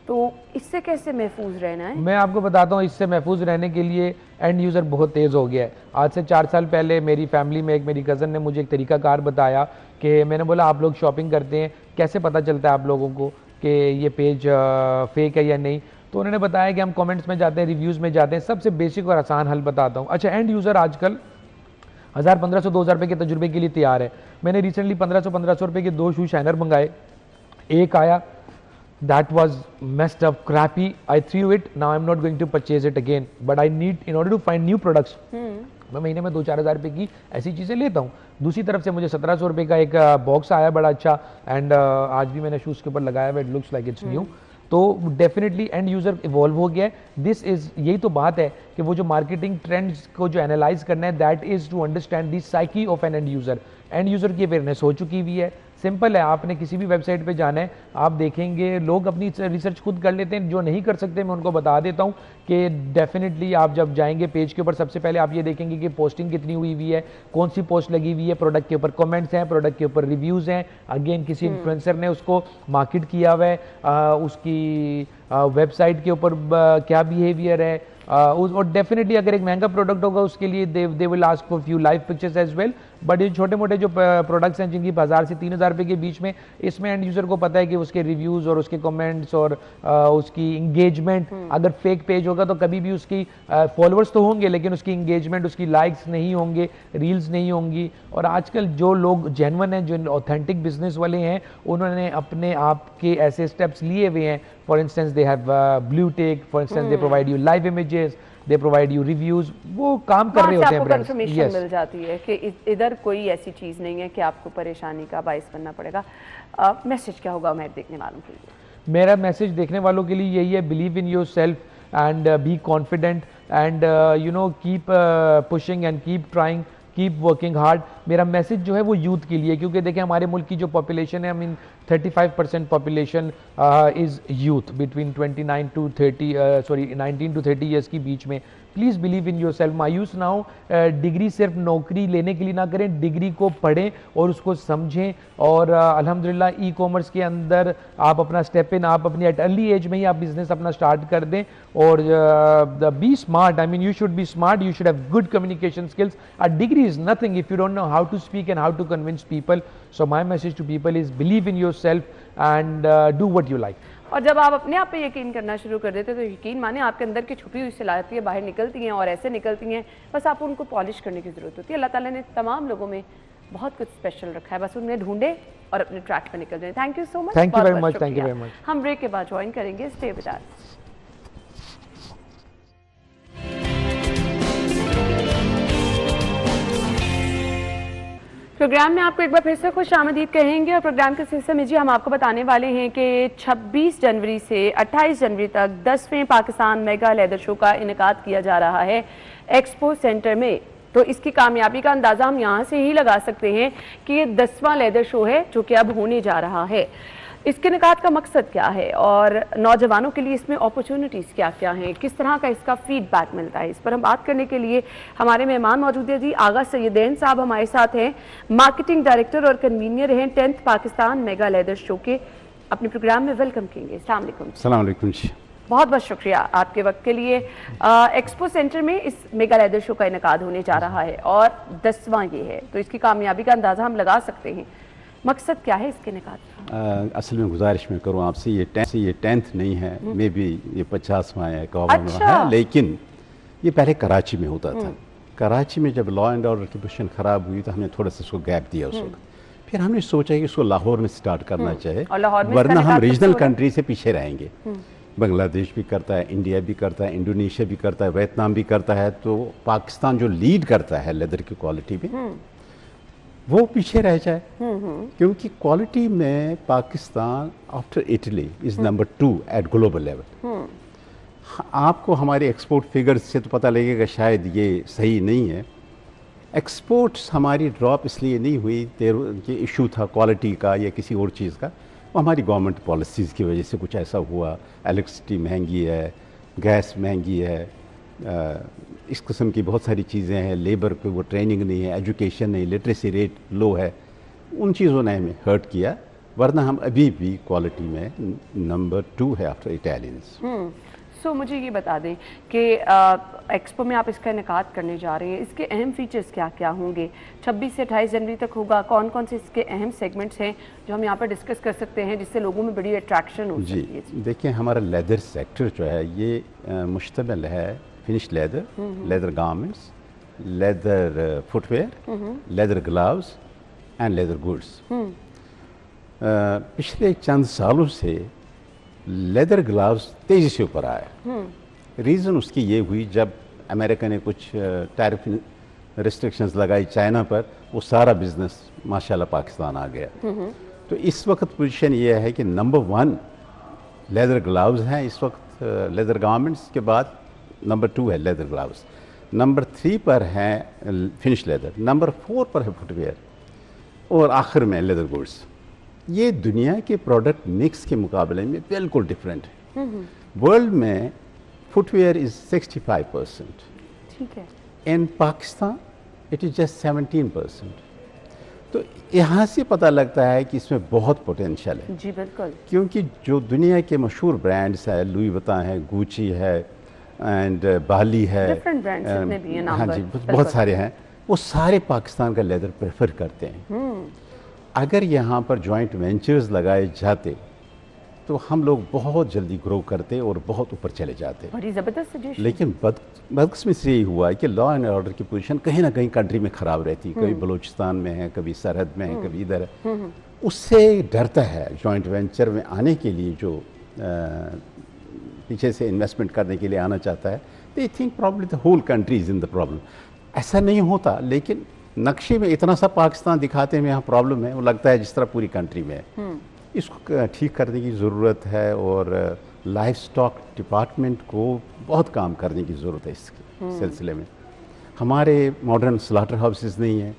तो इससे कैसे महफूज रहना है? मैं आपको बताता हूँ, इससे महफूज रहने के लिए एंड यूज़र बहुत तेज़ हो गया है। आज से 4 साल पहले मेरी फैमिली में एक मेरी कज़न ने मुझे एक तरीकाकार बताया कि मैंने बोला आप लोग शॉपिंग करते हैं, कैसे पता चलता है आप लोगों को कि ये पेज फेक है या नहीं? तो उन्होंने बताया कि हम कमेंट्स में जाते हैं, रिव्यूज़ में जाते हैं। सबसे बेसिक और आसान हल बताता हूँ। अच्छा, एंड यूज़र आजकल 1000, 1500, 2000 रुपये के तजुर्बे के लिए तैयार है। मैंने रिसेंटली 1500 रुपये के 2 शू शाइनर मंगाए, एक आया, that was messed up, crappy, I threw it, now I'm not going to purchase it again, but I need, in order to find new products, मैं महीने में 2-4 हज़ार रुपये की ऐसी चीज़ें लेता हूँ। दूसरी तरफ से मुझे 1700 रुपये का एक बॉक्स आया बड़ा अच्छा, एंड आज भी मैंने शूज़ के ऊपर लगाया हुआ, it looks like it's new. तो डेफिनेटली एंड यूज़र इवॉल्व हो गया है। दिस इज़, यही तो बात है कि वो जो मार्केटिंग ट्रेंड्स को जो एनालाइज करना है, that is to understand the psyche of an end user. End user की अवेयरनेस हो चुकी हुई है। सिंपल है, आपने किसी भी वेबसाइट पे जाना है, आप देखेंगे लोग अपनी रिसर्च खुद कर लेते हैं। जो नहीं कर सकते मैं उनको बता देता हूँ कि डेफिनेटली आप जब जाएंगे पेज के ऊपर, सबसे पहले आप ये देखेंगे कि पोस्टिंग कितनी हुई हुई है, कौन सी पोस्ट लगी हुई है, प्रोडक्ट के ऊपर कमेंट्स हैं, प्रोडक्ट के ऊपर रिव्यूज़ हैं, अगेन किसी इन्फ्लुएंसर ने उसको मार्केट किया हुआ है, उसकी वेबसाइट के ऊपर क्या बिहेवियर है, और डेफिनेटली अगर एक महंगा प्रोडक्ट होगा उसके लिए they will ask for few live pictures as well. But ये छोटे मोटे जो प्रोडक्ट्स हैं जिनकी 1000 से 3000 रुपये के बीच में, इसमें एंड यूज़र को पता है कि उसके रिव्यूज़ और उसके कमेंट्स और उसकी इंगेजमेंट, अगर फेक पेज होगा तो कभी भी उसकी फॉलोअर्स तो होंगे लेकिन उसकी इंगेजमेंट, उसकी लाइक्स नहीं होंगे, रील्स नहीं होंगी। और आजकल जो लोग जेन्युइन हैं, जो ऑथेंटिक बिजनेस वाले हैं, उन्होंने अपने आप के ऐसे स्टेप्स लिए हुए हैं। For instance they have blue tick, for instance they provide you live images, they provide you reviews, वो काम कर रहे होते हैं। कंफर्मेशन मिल जाती है कि इधर कोई ऐसी चीज़ नहीं है कि आपको परेशानी का बायस बनना पड़ेगा। मैसेज क्या होगा हमारे देखने वालों के लिए? मेरा मैसेज देखने वालों के लिए यही है, believe in yourself and be confident and you know keep pushing and keep trying, keep working hard. मेरा मैसेज जो है वो यूथ के लिए, क्योंकि देखें हमारे मुल्क की जो पॉपुलेशन है, I mean 35% population is youth between 19 to 30 years की बीच में। Please believe in your self. मायूस ना हो, डिग्री सिर्फ नौकरी लेने के लिए ना करें, डिग्री को पढ़ें और उसको समझें। और अल्हम्दुलिल्लाह ई कॉमर्स के अंदर आप अपना स्टेप इन, आप अपनी एट अर्ली एज में ही आप बिजनेस अपना स्टार्ट कर दें। और be smart, I mean you should be smart, you should have good communication skills. A degree is nothing if you don't know how to speak and how to convince people. So my message to people is believe in yourself and do what you like. और जब आप अपने आप पे यकीन करना शुरू कर देते तो यकीन माने आपके अंदर की छुपी हुई सलाहियतें बाहर निकलती हैं, और ऐसे निकलती हैं, बस आपको उनको पॉलिश करने की ज़रूरत होती है। अल्लाह ताला ने तमाम लोगों में बहुत कुछ स्पेशल रखा है, बस उन्हें ढूंढे और अपने ट्रैक पे निकल जाए। Thank you so much. Thank you very much. Thank you very much. हम ब्रेक के बाद ज्वाइन करेंगे। Stay with us. प्रोग्राम में आपको एक बार फिर से खुश आमदीद कहेंगे और प्रोग्राम के सिलसिले में जी हम आपको बताने वाले हैं कि 26 जनवरी से 28 जनवरी तक 10वें पाकिस्तान मेगा लेदर शो का इनेकाद किया जा रहा है एक्सपो सेंटर में। तो इसकी कामयाबी का अंदाज़ा हम यहाँ से ही लगा सकते हैं कि ये 10वां लेदर शो है जो कि अब होने जा रहा है। इसके इनेकाद का मकसद क्या है और नौजवानों के लिए इसमें अपॉर्चुनिटीज़ क्या क्या हैं, किस तरह का इसका फीडबैक मिलता है, इस पर हम बात करने के लिए हमारे मेहमान मौजूद हैं जी। आगा सैयदैन साहब हमारे साथ हैं, मार्केटिंग डायरेक्टर और कन्वीनियर हैं 10th Pakistan mega leather show के। अपने प्रोग्राम में वेलकम करेंगे। अस्सलाम वालेकुम। अस्सलाम वालेकुम जी। बहुत बहुत शुक्रिया आपके वक्त के लिए। एक्सपो सेंटर में इस मेगा लेदर शो का इनेकाद होने जा रहा है और 10वां ये है, तो इसकी कामयाबी का अंदाज़ा हम लगा सकते हैं। मकसद क्या है इसके इनेकाद का? असल में गुजारिश मैं करूँ आपसे, ये 10th नहीं है, मे बी ये 50वां है, 51वां अच्छा। है, लेकिन ये पहले कराची में होता था। कराची में जब लॉ एंड ऑर्डर की पोजीशन ख़राब हुई तो हमने थोड़ा सा उसको गैप दिया उस वक्त। फिर हमने सोचा कि इसको लाहौर में स्टार्ट करना चाहिए, वरना हम रीजनल कंट्री से पीछे रहेंगे। बांग्लादेश भी करता है, इंडिया भी करता है, इंडोनेशिया भी करता है, वियतनाम भी करता है, तो पाकिस्तान जो लीड करता है लेदर की क्वालिटी में वो पीछे रह जाए, क्योंकि क्वालिटी में Pakistan after Italy is number 2 eight global level. आपको हमारे एक्सपोर्ट फिगर्स से तो पता लगेगा शायद ये सही नहीं है। एक्सपोर्ट्स हमारी ड्रॉप इसलिए नहीं हुई, ये इशू था क्वालिटी का या किसी और चीज़ का, वो हमारी गवर्नमेंट पॉलिसीज़ की वजह से कुछ ऐसा हुआ। इलेक्ट्रिसिटी महंगी है, गैस महंगी है, इस किस्म की बहुत सारी चीज़ें हैं, लेबर पे वो ट्रेनिंग नहीं है, एजुकेशन नहीं, लिटरेसी रेट लो है, उन चीज़ों ने हमें हर्ट किया, वरना हम अभी भी क्वालिटी में नंबर 2 है आफ्टर इटालियंस। सो मुझे ये बता दें कि एक्सपो में आप इसका इनेकाद करने जा रहे हैं, इसके अहम फीचर्स क्या क्या होंगे? 26 से 28 जनवरी तक होगा। कौन कौन से इसके अहम सेगमेंट्स हैं जो हम यहाँ पर डिस्कस कर सकते हैं जिससे लोगों में बड़ी अट्रैक्शन हो सकती है? जी देखिए, हमारा लेदर सेक्टर जो है ये मुश्तमिल है finish leather, leather garments, leather footwear, leather gloves and leather goods. पिछले चंद सालों से लेदर ग्लव्स तेज़ी से ऊपर आया। रीज़न उसकी ये हुई, जब अमेरिका ने कुछ टैरिफ रिस्ट्रिक्शंस लगाई चाइना पर, वो सारा बिजनेस माशाल्लाह पाकिस्तान आ गया। तो इस वक्त पोजीशन ये है कि नंबर 1 लेदर ग्लव्स हैं इस वक्त, लेदर गारमेंट्स के बाद नंबर 2 है लेदर ग्लव्स, नंबर 3 पर है फिनिश लेदर, नंबर 4 पर है फुटवेयर और आखिर में लेदर गुड्स। ये दुनिया के प्रोडक्ट मिक्स के मुकाबले में बिल्कुल डिफरेंट है। वर्ल्ड में फुटवेयर इज 65%, ठीक है, इन पाकिस्तान इट इज़ जस्ट 17%। तो यहाँ से पता लगता है कि इसमें बहुत पोटेंशियल है। जी बिल्कुल, क्योंकि जो दुनिया के मशहूर ब्रांड्स है, लुई वुइटन है, गुची है एंड बाली है, डिफरेंट ब्रांड्स जितने भी हैं, हाँ जी बहुत सारे हैं, वो सारे पाकिस्तान का लेदर प्रेफर करते हैं। अगर यहाँ पर जॉइंट वेंचर्स लगाए जाते तो हम लोग बहुत जल्दी ग्रो करते और बहुत ऊपर चले जाते। बड़ी ज़बरदस्त सजेशन। लेकिन बदकिस्मती से यही हुआ है कि लॉ एंड ऑर्डर की पोजीशन कहीं ना कहीं कंट्री में ख़राब रहती, कभी बलूचिस्तान में है, कभी सरहद में है, कभी इधर है। उससे डरता है जॉइंट वेंचर में आने के लिए, जो पीछे से इन्वेस्टमेंट करने के लिए आना चाहता है, they think problem the whole country is in the problem. ऐसा नहीं होता, लेकिन नक्शे में इतना सा पाकिस्तान दिखाते में यहाँ प्रॉब्लम है, वो लगता है जिस तरह पूरी कंट्री में है। इसको ठीक करने की ज़रूरत है और लाइफ स्टॉक डिपार्टमेंट को बहुत काम करने की ज़रूरत है इस सिलसिले में। हमारे मॉडर्न स्लॉटर हाउसेस नहीं है।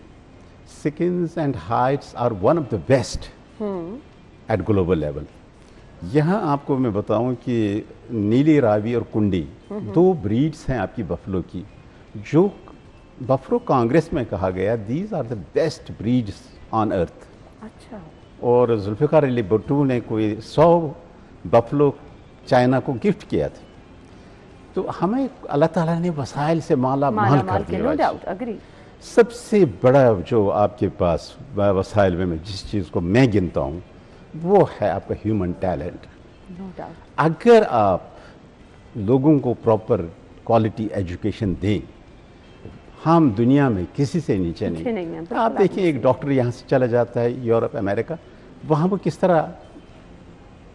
Chickens and hides are one of the best at global level. यहाँ आपको मैं बताऊँ कि नीली रावी और कुंडी 2 ब्रीड्स हैं आपकी बफलो की, जो बफलो कांग्रेस में कहा गया these are the best breeds on earth. अच्छा। और जुल्फ़िकार अली भुट्टो ने कोई 100 बफलो चाइना को गिफ्ट किया था। तो हमें अल्लाह ताला ने वसाइल से माला माल कर दिया। सबसे बड़ा जो आपके पास वसाइल में जिस चीज़ को मैं गिनता हूँ वो है आपका ह्यूमन टैलेंट। अगर आप लोगों को प्रॉपर क्वालिटी एजुकेशन दें, हम दुनिया में किसी से नीचे नहीं। आप देखिए, एक डॉक्टर यहाँ से चला जाता है यूरोप अमेरिका, वहाँ वो किस तरह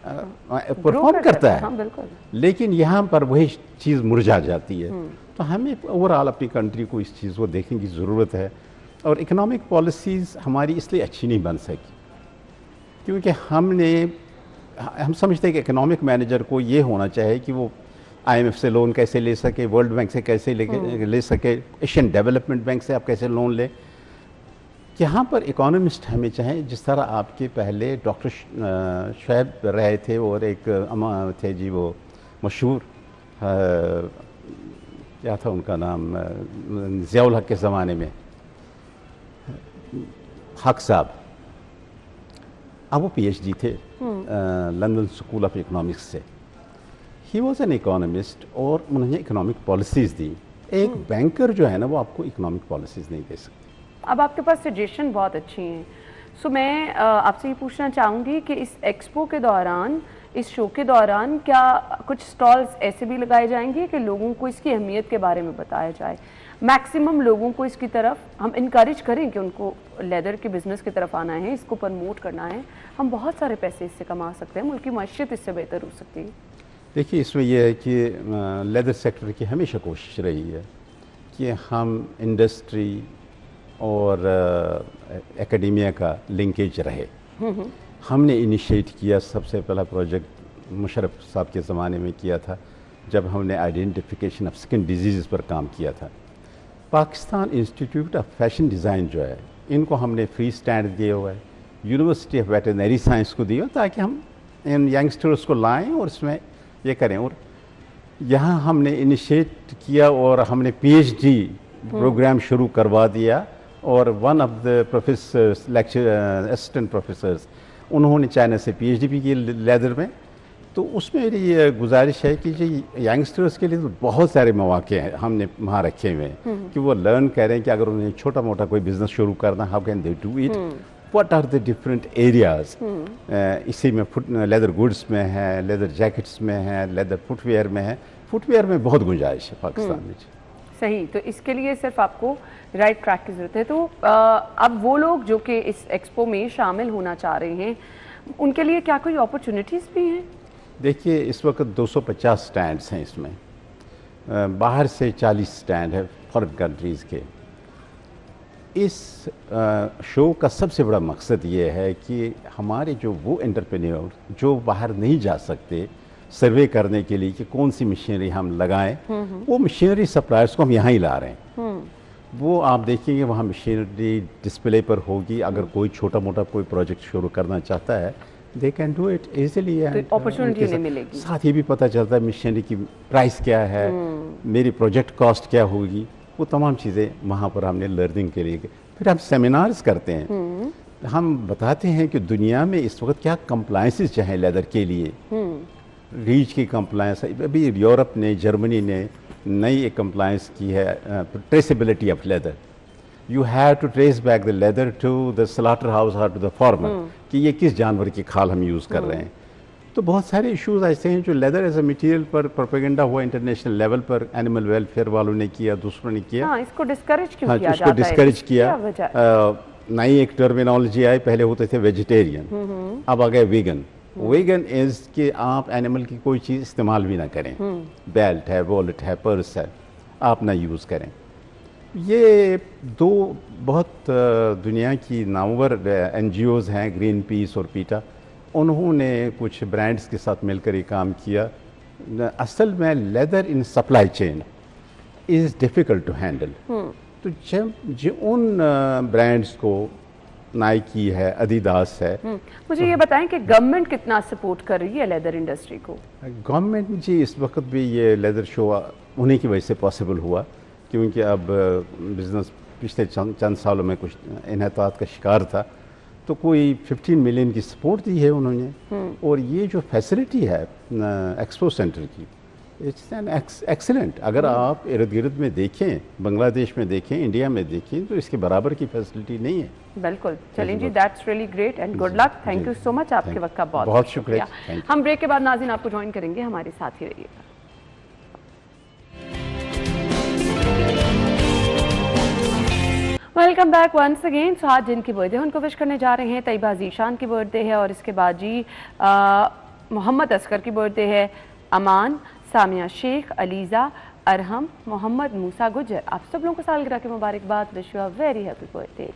परफॉर्म करता है, हाँ, लेकिन यहाँ पर वही चीज़ मुरझा जाती है। तो हमें ओवरऑल अपनी कंट्री को इस चीज़ को देखने की ज़रूरत है। और इकोनॉमिक पॉलिसीज़ हमारी इसलिए अच्छी नहीं बन सकी क्योंकि हम समझते हैं कि इकोनॉमिक मैनेजर को ये होना चाहिए कि वो IMF से लोन कैसे ले सके, वर्ल्ड बैंक से कैसे ले सके, एशियन डेवलपमेंट बैंक से आप कैसे लोन लें। यहाँ पर इकोनॉमिस्ट हमें चाहे जिस तरह आपके पहले डॉक्टर शुएब रहे थे और एक थे जी वो मशहूर क्या था उनका नाम, ज़ियाउल हक के ज़माने में हक साहब, अब वो PhD थे लंदन स्कूल ऑफ इकोनॉमिक्स से। ही वॉज एन इकोनॉमिस्ट और उन्होंने इकोनॉमिक पॉलिसीज़ दी। एक बैंकर जो है ना वो आपको इकोनॉमिक पॉलिसीज़ नहीं दे सकते। अब आपके पास सजेशन बहुत अच्छी हैं, सो मैं आपसे ये पूछना चाहूँगी कि इस एक्सपो के दौरान, इस शो के दौरान क्या कुछ स्टॉल्स ऐसे भी लगाए जाएंगे कि लोगों को इसकी अहमियत के बारे में बताया जाए, मैक्सिमम लोगों को इसकी तरफ हम इनकरेज करें कि उनको लेदर के बिज़नेस की तरफ आना है, इसको प्रमोट करना है, हम बहुत सारे पैसे इससे कमा सकते हैं, मुल्क की मईशत इससे बेहतर हो सकती है। देखिए इसमें यह है कि लेदर सेक्टर की हमेशा कोशिश रही है कि हम इंडस्ट्री और एकेडेमिया का लिंकेज रहे। हमने इनिशिएट किया, सबसे पहला प्रोजेक्ट मुशर्रफ साहब के ज़माने में किया था जब हमने आइडेंटिफिकेशन ऑफ स्किन डिजीज़ पर काम किया था। Pakistan institute of fashion design जो है, इनको हमने फ्री स्टैंड दिए हुआ है, यूनिवर्सिटी ऑफ वेटरनरी साइंस को दिया ताकि हम इन यंगस्टर्स को लाएं और इसमें ये करें। और यहाँ हमने इनिशिएट किया और हमने PhD प्रोग्राम शुरू करवा दिया और one of the professors, assistant professors, उन्होंने चाइना से PhD भी की लेदर में। तो उसमें मेरी ये गुजारिश है कि जी यंगस्टर्स के लिए तो बहुत सारे मौके हैं हमने वहाँ रखे हुए हैं कि वो लर्न करें कि अगर उन्हें छोटा मोटा कोई बिजनेस शुरू करना, how can they do it, what are the different areas. इसी में लेदर गुड्स में है, लेदर जैकेट्स में है, लेदर फुटवेयर में है। फुटवेयर में बहुत गुंजाइश है पाकिस्तान में। सही, तो इसके लिए सिर्फ आपको राइट ट्रैक की ज़रूरत है। तो अब वो लोग जो कि इस एक्सपो में शामिल होना चाह रहे हैं, उनके लिए क्या कोई अपॉर्चुनिटीज़ भी हैं? देखिए इस वक्त 250 स्टैंड्स हैं इसमें, बाहर से 40 स्टैंड है फॉरेन कंट्रीज़ के। इस शो का सबसे बड़ा मकसद ये है कि हमारे जो वो एंटरप्रेन्योर जो बाहर नहीं जा सकते सर्वे करने के लिए कि कौन सी मशीनरी हम लगाएं, वो मशीनरी सप्लायर्स को हम यहाँ ही ला रहे हैं। वो आप देखेंगे वहाँ मशीनरी डिस्प्ले पर होगी। अगर कोई छोटा मोटा कोई प्रोजेक्ट शुरू करना चाहता है, they can do it easily, opportunity नहीं मिलेगी। साथ ही भी पता चलता है मशीनरी की प्राइस क्या है, मेरी प्रोजेक्ट कॉस्ट क्या होगी, वो तमाम चीज़ें वहाँ पर हमने लर्निंग के लिए। फिर हम सेमिनार्स करते हैं, हम बताते हैं कि दुनिया में इस वक्त क्या कंप्लायंसेस चाहें लेदर के लिए। रीच की कंप्लायंस, अभी यूरोप ने, जर्मनी ने नई एक कंप्लायंस की है, traceability of leather. You have to trace back the leather to the slaughter house और टू द फार्मर कि ये किस जानवर की खाल हम यूज़ कर रहे हैं। तो बहुत सारे इश्यूज ऐसे हैं जो लेदर एज अ मटेरियल पर प्रोपेगेंडा हुआ इंटरनेशनल लेवल पर, एनिमल वेलफेयर वालों ने किया, दूसरों ने किया। हाँ, इसको डिस्करेज क्यों किया जाता है? इसको डिस्करेज किया। नई एक टर्मिनोलॉजी आई, पहले होते थे वेजिटेरियन, अब आ गए वीगन। वीगन इज कि आप एनिमल की कोई चीज़ इस्तेमाल भी ना करें, बेल्ट है, वॉलेट है, पर्स है, आप ना यूज़ करें। ये दो बहुत दुनिया की नामवर NGOs हैं, ग्रीन पीस और पीटा, उन्होंने कुछ ब्रांड्स के साथ मिलकर ये काम किया। असल में leather in supply chain is difficult to handle. तो जब उन ब्रांड्स को, नाइकी है, अदिदास है, मुझे ये बताएं कि गवर्नमेंट कितना सपोर्ट कर रही है लेदर इंडस्ट्री को? गवर्नमेंट जी इस वक्त भी ये लेदर शो उन्हीं की वजह से पॉसिबल हुआ, क्योंकि अब बिज़नेस पिछले चंद सालों में कुछ इन्हतात का शिकार था। तो कोई 15 मिलियन की सपोर्ट दी है उन्होंने। और ये जो फैसिलिटी है एक्सपो सेंटर की, इट्स एन एक्सीलेंट। अगर आप इर्द गिर्द में देखें, बांग्लादेश में देखें, इंडिया में देखें, तो इसके बराबर की फैसिलिटी नहीं है। बिल्कुल। चलें जी, that's really great and good luck. Thank you so much, आपके वक्त का बहुत शुक्रिया। हम ब्रेक के बाद नाज़रीन आपको ज्वाइन करेंगे, हमारे साथ ही रहिएगा। Welcome back once again. So आज जिनकी बर्थडे उनको विश करने जा रहे हैं, तैयबा ज़ीशान की बर्थडे है, और इसके बाद जी मोहम्मद असगर की बर्थडे है, अमान, सामिया शेख, अलीजा, अरहम, मोहम्मद मूसा गुजर, आप सब लोगों को सालगिरह की मुबारकबाद। Wish you a very happy birthday.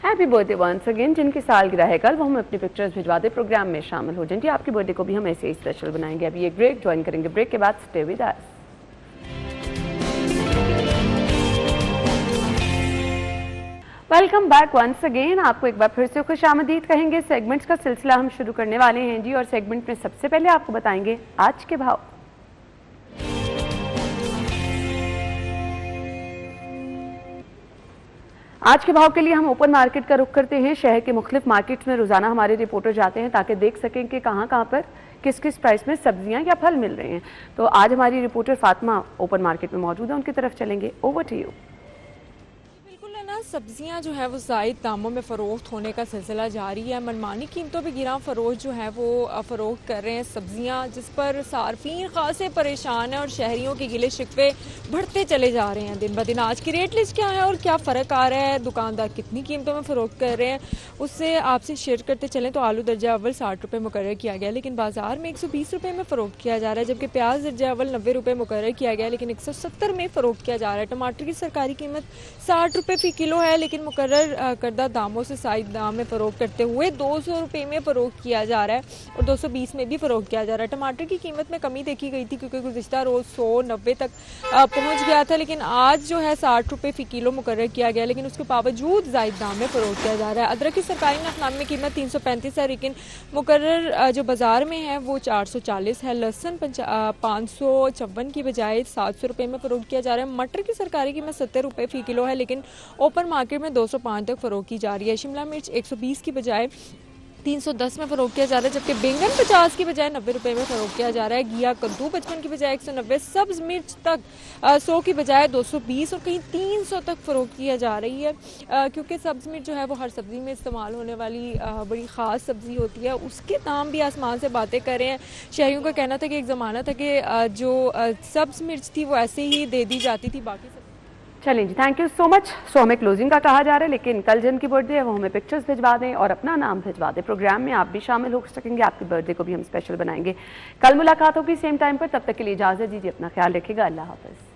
Happy birthday once again. जिनकी सालगिरह है कल, वो हमें अपनी पिक्चर्स भिजवा दे, प्रोग्राम में शामिल हो जाएं। जी आपकी बर्थडे को भी हम ऐसे ही स्पेशल बनाएंगे। अभी एक ब्रेक ज्वाइन करेंगे, ब्रेक के बाद stay with us. Welcome back once again. आपको एक बार फिर से खुशामदीद कहेंगे। सेगमेंट्स का सिलसिला हम शुरू करने वाले हैं जी, और सेगमेंट में सबसे पहले आपको बताएंगे आज के भाव। आज के भाव के लिए हम ओपन मार्केट का रुख करते हैं। शहर के मुख्तलिफ मार्केट्स में रोजाना हमारे रिपोर्टर जाते हैं ताकि देख सकें कि कहाँ पर किस किस प्राइस में सब्जियां या फल मिल रहे हैं। तो आज हमारी रिपोर्टर फातिमा ओपन मार्केट में मौजूद है, उनकी तरफ चलेंगे। Over to you. सब्जियां जो है वो ज़ायद दामों में फ़रोख्त होने का सिलसिला जारी है। मनमानी कीमतों पे गिरां फ़रोख्त जो है वो फ़रोख्त कर रहे हैं सब्जियां, जिस पर सार्फिन खासे परेशान है और शहरियों के गिले शिकवे बढ़ते चले जा रहे हैं दिन ब दिन। आज की रेट लिस्ट क्या है और क्या फ़र्क आ रहा है, दुकानदार कितनी कीमतों में फ़रोख्त कर रहे हैं, उससे आपसे शेयर करते चलें। तो आलू दर्जा अव्वल 60 रुपये मुकर्रर किया गया, लेकिन बाजार में 120 रुपये में फ़रोख्त किया जा रहा है। जबकि प्याज दर्जा अव्वल 90 रुपये मुकर्रर किया गया, लेकिन 170 में फ़रोख्त किया जा रहा है। टमाटर की सरकारी कीमत 60 रुपये फ़ी किलो है, लेकिन मुकर्रर करदा दामों से साइड दाम में फ़रोख्त करते हुए 200 रुपये में फ़रोख्त किया जा रहा है और 220 में भी फ़रोख्त किया जा रहा है। टमाटर की कीमत में कमी देखी गई थी क्योंकि गुज़िश्ता रोज़ 190 तक पहुंच गया था, लेकिन आज जो है 60 रुपये फ़ी किलो मुकर्रर किया गया, लेकिन उसके बावजूद जायद दाम में फ़रोख्त किया जा रहा है। अदरक की सरकारी नफनामे में कीमत 335 है, लेकिन मुकर्रर जो बाज़ार में है वो 440 है। लहसुन 554 की बजाय 700 रुपये में फ़रोख्त किया जा रहा है। मटर की सरकारी कीमत 70 रुपये फ़ी किलो है, लेकिन ओपन मार्केट में 205 तक फ़रोख्त की जा रही है। शिमला मिर्च 120 की बजाय 310 में फ़रोख्त किया जा रहा है, जबकि बैंगन 50 की बजाय 90 रुपये में फ़रोख्त किया जा रहा है। घिया कद्दू 55 की बजाय 190, सब्ज़ मिर्च तक 100 की बजाय 220 और कहीं 300 तक फ़रोख्त किया जा रही है, क्योंकि सब्ज़ मिर्च जो है वो हर सब्ज़ी में इस्तेमाल होने वाली बड़ी ख़ास सब्ज़ी होती है, उसके दाम भी आसमान से बातें कर रहे हैं। शहरियों का कहना था कि एक ज़माना था कि जो सब्ज़ मिर्च थी वो ऐसे ही दे दी जाती थी बाकी। चलें जी, थैंक यू सो मच। सो हमें क्लोजिंग का कहा जा रहा है, लेकिन कल जिनकी बर्थडे है वो हमें पिक्चर्स भिजवा दें और अपना नाम भिजवा दें। प्रोग्राम में आप भी शामिल हो सकेंगे, आपकी बर्थडे को भी हम स्पेशल बनाएंगे। कल मुलाकात होगी सेम टाइम पर, तब तक के लिए इजाज़त दीजिए, अपना ख्याल रखिएगा। अल्लाह हाफ़िज़।